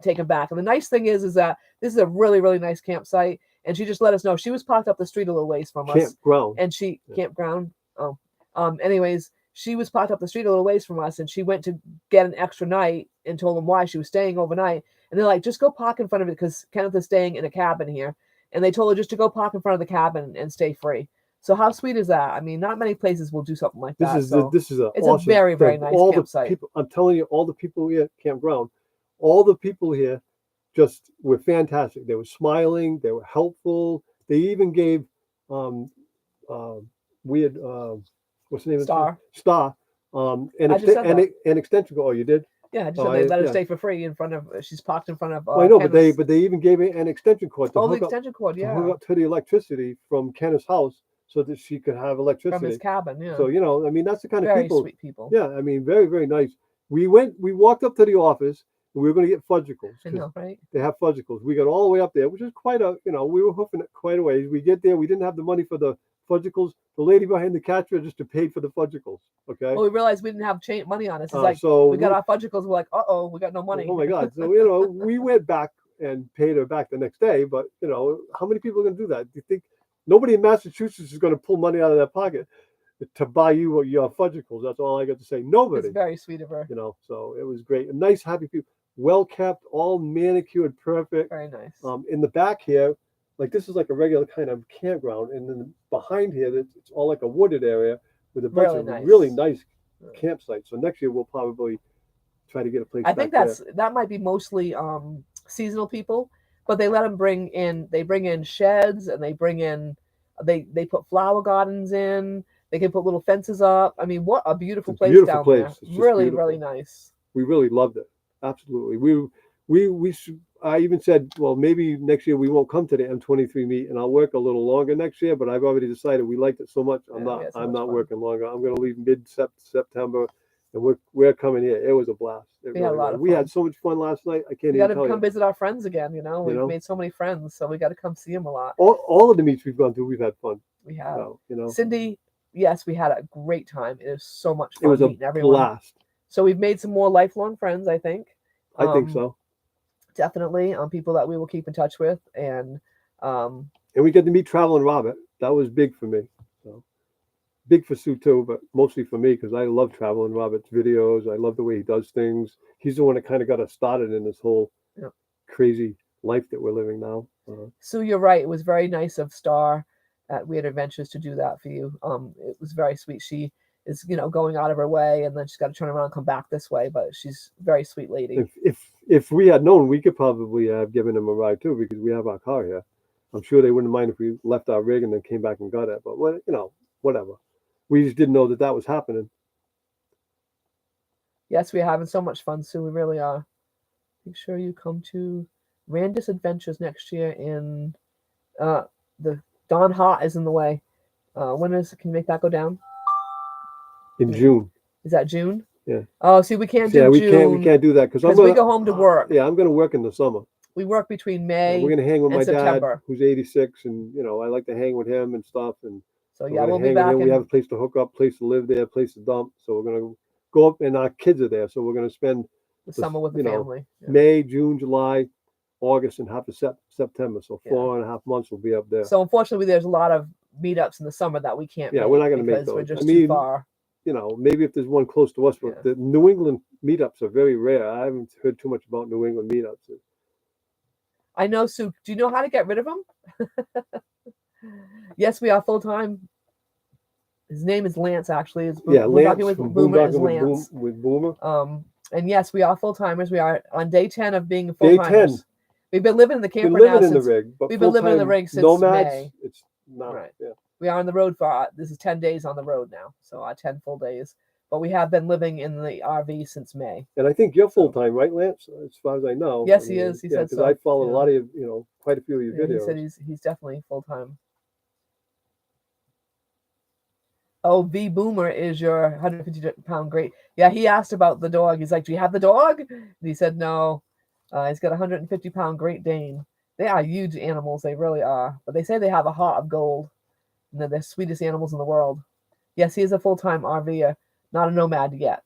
take him back. And the nice thing is that this is a really, really nice campsite. And she just let us know she was parked up the street a little ways from us. Campground. And campground. Oh, anyways, she was parked up the street a little ways from us, and she went to get an extra night and told them why she was staying overnight. And they're like, just go park in front of it because Kenneth is staying in a cabin here. And they told her just to go park in front of the cabin and stay free. So how sweet is that? I mean, not many places will do something like that. It's awesome a very, very nice campsite. I'm telling you, all the people here at Campground, all the people here just were fantastic. They were smiling. They were helpful. They even gave what's the name Star. of it? Star. An extension cord. Oh, you did? Yeah, I just said they let her stay for free in front of. She's parked in front of. I know, but they even gave me an extension cord to hook up to the electricity from Kenneth's house so that she could have electricity from his cabin. Yeah. So I mean, that's the kind of very sweet people. Yeah, I mean, very, very nice. We walked up to the office. We were going to get fudgicles. I know, right? They have fudgicles. We got all the way up there, which is quite a, we were hoofing it quite a ways. We get there. We didn't have the money for the fudgicles. The lady behind the cash register paid for the fudgicles. Okay. Well, we realized we didn't have money on us. It's like, so we got our fudgicles. We're like, we got no money. Oh my God. So, we went back and paid her back the next day. But, how many people are going to do that? Do you think nobody in Massachusetts is going to pull money out of their pocket to buy you your fudgicles? That's all I got to say. Nobody. It's very sweet of her. So it was great. And nice, happy people. Well kept, all manicured, perfect. Very nice. In the back here, like this is like a regular kind of campground, and then behind here, it's all like a wooded area with a bunch of really nice campsites. So next year we'll probably try to get a place. I think that might be mostly seasonal people, but they let them bring in sheds, and they put flower gardens in. They can put little fences up. I mean, what a beautiful place down there. Really, really nice. We really loved it. Absolutely. I even said, well, maybe next year we won't come to the M23 meet, and I'll work a little longer next year. But I've already decided we liked it so much. I'm not working longer. I'm going to leave mid-September, and we're coming here. It was a blast. We had a lot of fun. We had so much fun last night. I can't even tell you. We got to come visit our friends again. We've made so many friends, so we got to come see them a lot. All of the meets we've gone to, we've had fun. We have. So, Cindy yes, we had a great time. It was so much It fun was a meeting everyone. blast. So we've made some more lifelong friends, I think. I think so. Definitely, people that we will keep in touch with, and we get to meet Traveling Robert. That was big for me. So big for Sue too, but mostly for me because I love Traveling Robert's videos. I love the way he does things. He's the one that kind of got us started in this whole yeah. crazy life that we're living now. Sue, you're right. It was very nice of Star at Weird Adventures to do that for you. It was very sweet. She is, going out of her way, and then she's got to turn around and come back this way. But she's a very sweet lady. If we had known, we could probably have given him a ride too because we have our car here. I'm sure they wouldn't mind if we left our rig and then came back and got it. But whatever. We just didn't know that was happening. Yes, we're having so much fun, Sue. We really are. Make sure you come to Randus Adventures next year in the Don Hot is in the way. Can you make that go down? In June. Is that June? Yeah. Oh, see, we can't do June. We can't do that because we go home to work. Yeah, I'm going to work in the summer. We work between May. We're going to hang with my September. dad, who's 86, and I like to hang with him and stuff. And so yeah, we'll be back. We have a place to hook up, place to live there, place to dump. So we're going to go up, and our kids are there. So we're going to spend the summer with the family. Yeah. May, June, July, August, and half of September. So 4.5 months we'll be up there. So unfortunately, there's a lot of meetups in the summer that we can't. Yeah, we're not going to make those. We're just too far. Maybe if there's one close to us, but the New England meetups are very rare. I haven't heard too much about New England meetups. I know, Sue. Do you know how to get rid of them? Yes, we are full time. His name is Lance, actually. Lance with Boomer is Lance. With Boomer. And yes, we are full timers. We are on day 10 of being full timers. Day 10. We've been living in the camper now since. We've been living in the rig since nomads, May. It's not right. Yeah. We are on the road for this is 10 days on the road now, so 10 full days. But we have been living in the RV since May. And I think you're full time, right, Lance? As far as I know. Yes, he is. He said so. Because I followed a lot of quite a few of your videos. He said he's definitely full time. Oh, V Boomer is your 150-pound great. Yeah, he asked about the dog. He's like, "Do you have the dog?" And he said, "No." He's got a 150-pound Great Dane. They are huge animals. They really are. But they say they have a heart of gold. And they're the sweetest animals in the world. Yes, he is a full-time RVer, not a nomad yet.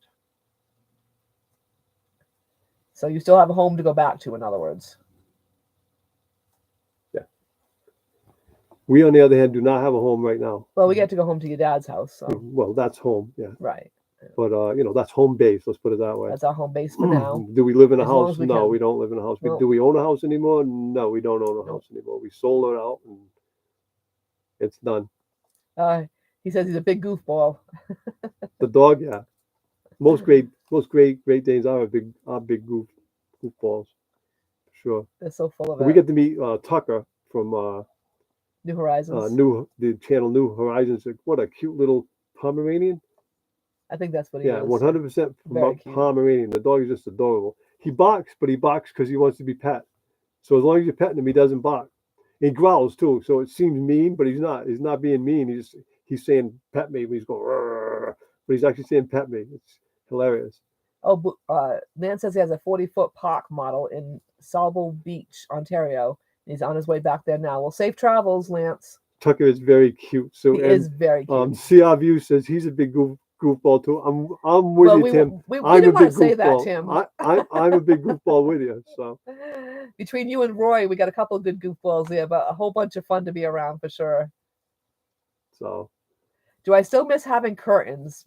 So you still have a home to go back to, in other words. Yeah. We, on the other hand, do not have a home right now. Well, we get to go home to your dad's house. So. Well, that's home, yeah. Right. But, that's home base. Let's put it that way. That's our home base for now. Do we live in a house? No, we don't live in a house. No. Do we own a house anymore? No, we don't own a house anymore. We sold it out, and it's done. He says he's a big goofball. The dog, yeah. Most Great Danes are big goofballs, for sure. They're so full of it. We get to meet Tucker from New Horizons. The channel New Horizons. What a cute little Pomeranian. I think that's what he is. Yeah, 100% Pomeranian. The dog is just adorable. He barks, but he barks because he wants to be pet. So as long as you're petting him, he doesn't bark. He growls too, so it seems mean, but he's not. He's not being mean. He's saying pet me. He's going, "Rrr," but he's actually saying pet me. It's hilarious. Oh, Nan says he has a 40-foot park model in Salvo Beach, Ontario. He's on his way back there now. Well, safe travels, Lance. Tucker is very cute. So he is very cute. CRView says he's a big goofball too. I'm with you, Tim. We didn't want to say that, Tim. I'm a big goofball with you. So between you and Roy, we got a couple of good goofballs there, but a whole bunch of fun to be around for sure. So, do I still miss having curtains?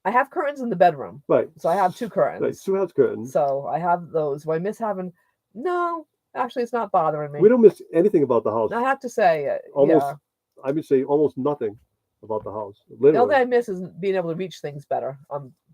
I have curtains in the bedroom, right? So I have 2 curtains. Right, Sue has curtains. So I have those. Do I miss having? No, actually, it's not bothering me. We don't miss anything about the house. I have to say, I would say almost nothing about the house. Literally. The only thing I miss is being able to reach things better.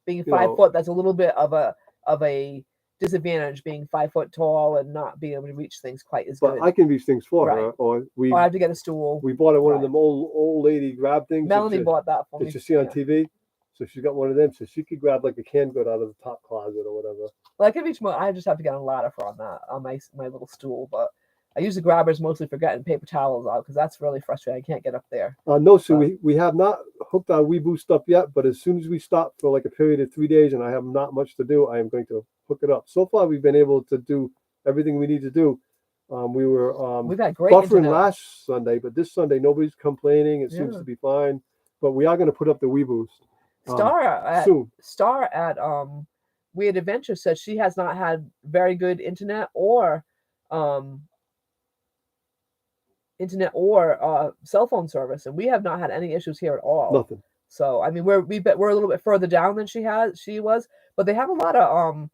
Being 5 foot, that's a little bit of a disadvantage. Being 5 foot tall and not being able to reach things quite as good. But I can reach things for her, or I have to get a stool. We bought her one of them old lady grab things. Melanie bought that for me. That you see on TV. So she's got one of them, so she could grab like a canned good out of the top closet or whatever. Well, I can reach more. I just have to get on a ladder on my little stool, but. I use the grabbers mostly for getting paper towels out because that's really frustrating. I can't get up there. No, Sue, we have not hooked our Weeboo stuff yet, but as soon as we stop for like a period of 3 days and I have not much to do, I am going to hook it up. So far, we've been able to do everything we need to do. We've had great buffering internet last Sunday, but this Sunday nobody's complaining. It seems to be fine. but we are going to put up the WeBoost soon. Star at Weird Adventure says she has not had very good internet or cell phone service, and we have not had any issues here at all. Nothing. So I mean, we're a little bit further down than she was, but they have a lot of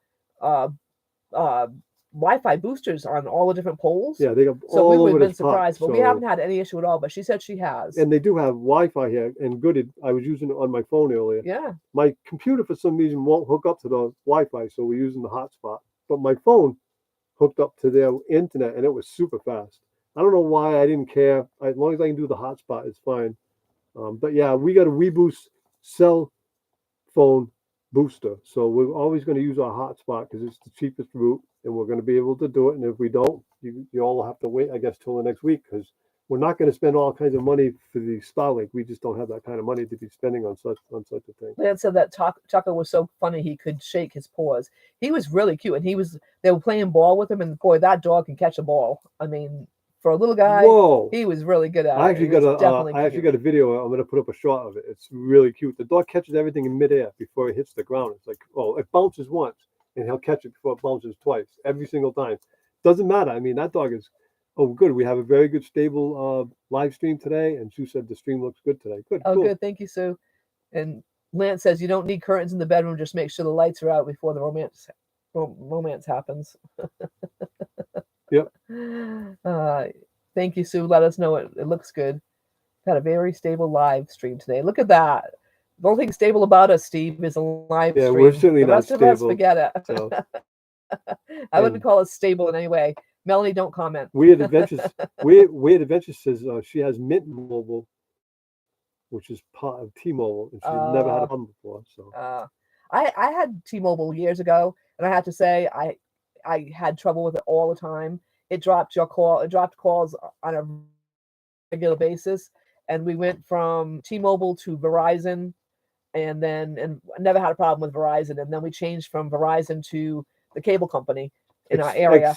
Wi-Fi boosters on all the different poles. Yeah, they got so all we would over have been this pot, surprised, but we haven't had any issue at all. But she said she has. And they do have Wi-Fi here, and good. I was using it on my phone earlier. Yeah. My computer for some reason won't hook up to the Wi-Fi, so we're using the hotspot. But my phone hooked up to their internet, and it was super fast. I don't know why. I didn't care. As long as I can do the hotspot, it's fine. But yeah, we got a WeBoost cell phone booster, so we're always going to use our hotspot because it's the cheapest route, and we're going to be able to do it. And if we don't, you all have to wait, I guess, till the next week, because we're not going to spend all kinds of money for the Starlink. We just don't have that kind of money to be spending on such a thing. Lance said that Tucker was so funny he could shake his paws. He was really cute, and they were playing ball with him, and boy, that dog can catch a ball. I mean, for a little guy, he was really good at it. I actually got a video. I'm going to put up a shot of it. It's really cute. The dog catches everything in midair before it hits the ground. It's like, it bounces once, and he'll catch it before it bounces twice, every single time. Doesn't matter. I mean, that dog is, good. We have a very good, stable live stream today, and Sue said the stream looks good today. Good. Oh, cool. Good. Thank you, Sue. And Lance says you don't need curtains in the bedroom. Just make sure the lights are out before the romance happens. Yep. Thank you, Sue. Let us know it looks good. Got a very stable live stream today. Look at that. The only thing stable about us, Steve, is a live stream. We're certainly not stable. The rest of us, forget it. So. I wouldn't call us stable in any way. Melanie, don't comment. Weird Adventures. Weird Adventures says she has Mint Mobile, which is part of T-Mobile, and she's never had a problem before. So I had T-Mobile years ago, and I have to say I had trouble with it all the time. It dropped calls on a regular basis, and we went from T-Mobile to Verizon, and never had a problem with Verizon, and then we changed from Verizon to the cable company in our area,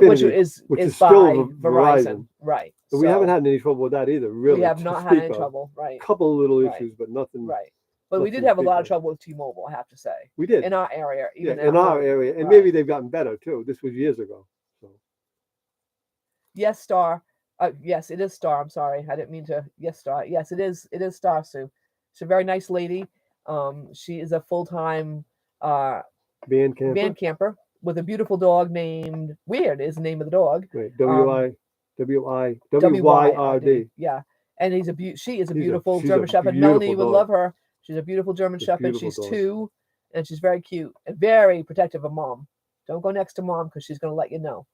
which is by still Verizon. Right. So we haven't had any trouble with that either, really. We have not had any trouble, right. A couple of little issues, but nothing. Right. But we did have a lot of trouble with T-Mobile, I have to say. We did. In our area. Even in our area. And maybe they've gotten better, too. This was years ago. So. Yes, Star. Yes, it is Star. I'm sorry. I didn't mean to. Yes, Star. Yes, it is. It is Star, Sue. She's a very nice lady. She is a full-time van camper with a beautiful dog named Weird is the name of the dog. Right. W-Y-R-D. Yeah. And she is a beautiful German Shepherd. Melanie would love her. She's a beautiful German Shepherd. She's 2, and she's very cute and very protective of Mom. Don't go next to Mom because she's going to let you know.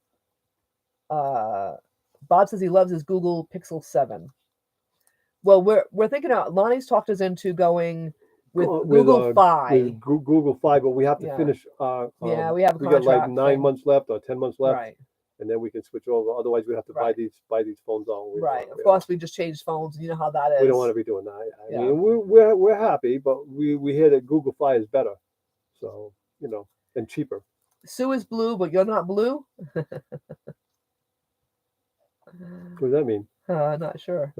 Bob says he loves his Google Pixel 7. Well, we're thinking Lonnie's talked us into going with Google 5. With Google 5, but we have to finish. We have a contract. We got like 9 months left or 10 months left, right? And then we can switch over. Otherwise, we have to buy these phones all. Right. Of course, we just changed phones, and you know how that is. We don't want to be doing that. I mean, we're happy, but we hear that Google 5 is better, so and cheaper. Sue is blue, but you're not blue. What does that mean? Not sure.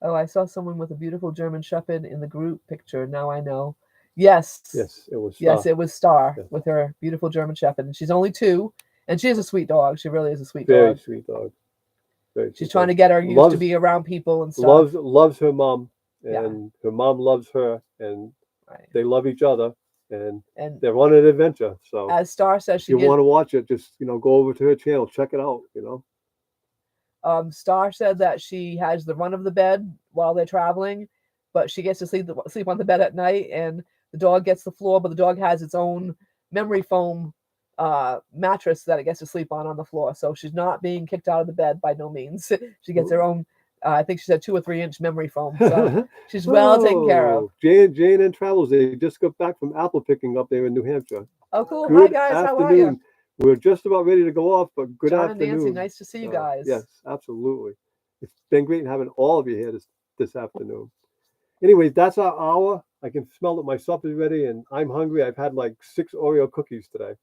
Oh, I saw someone with a beautiful German Shepherd in the group picture. Now I know. Yes. Yes, it was. Yes, it was Star with her beautiful German Shepherd, and she's only 2, and she is a sweet dog. She really is a sweet dog. Very sweet dog. She's trying to get her used to be around people and stuff. Loves her mom, and her mom loves her, and they love each other, and they're on an adventure. So as Star says, if you want to watch it, just go over to her channel, check it out. Star said that she has the run of the bed while they're traveling, but she gets to sleep on the bed at night, and the dog gets the floor, but the dog has its own memory foam mattress that it gets to sleep on the floor. So she's not being kicked out of the bed by no means. She gets her own, I think she said 2 or 3 inch memory foam. So she's well taken care of. Jane and Travels, they just got back from apple picking up there in New Hampshire. Oh, cool. Good Hi, guys. Afternoon. How are you? We're just about ready to go off, but good John afternoon. And Nancy, nice to see you guys. Yes, absolutely. It's been great having all of you here this afternoon. Anyways, that's our hour. I can smell that my supper's ready, and I'm hungry. I've had like 6 Oreo cookies today.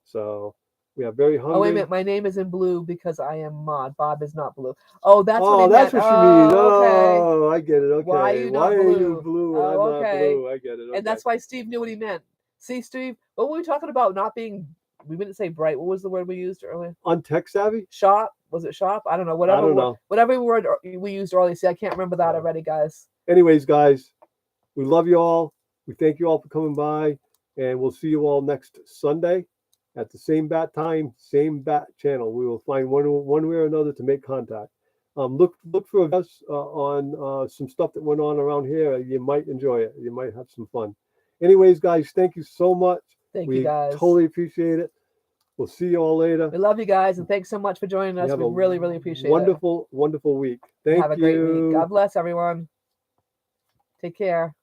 So We are very hungry. Oh, wait a minute. My name is in blue because I am mod. Bob is not blue. Oh, that's what Oh, he that's meant. what you mean. Okay. Oh, I get it. Okay. Why are you not Why are you blue? blue and Oh, I'm not okay. blue? I get it. Okay. And that's why Steve knew what he meant. See, Steve, what were we talking about? Not being, we didn't say bright. What was the word we used earlier? Untech savvy? Shop? Was it shop? I don't know. I don't know. Whatever word we used earlier. See, I can't remember that already, guys. Anyways, guys, we love you all. We thank you all for coming by, and we'll see you all next Sunday at the same bat time, same bat channel. We will find one way or another to make contact. Look for us on some stuff that went on around here. You might enjoy it. You might have some fun. Anyways, guys, thank you so much. Thank you, guys. Totally appreciate it. We'll see you all later. We love you guys, and thanks so much for joining us. We really, really appreciate it. Wonderful, wonderful week. Thank you. Have a great week. God bless everyone. Take care.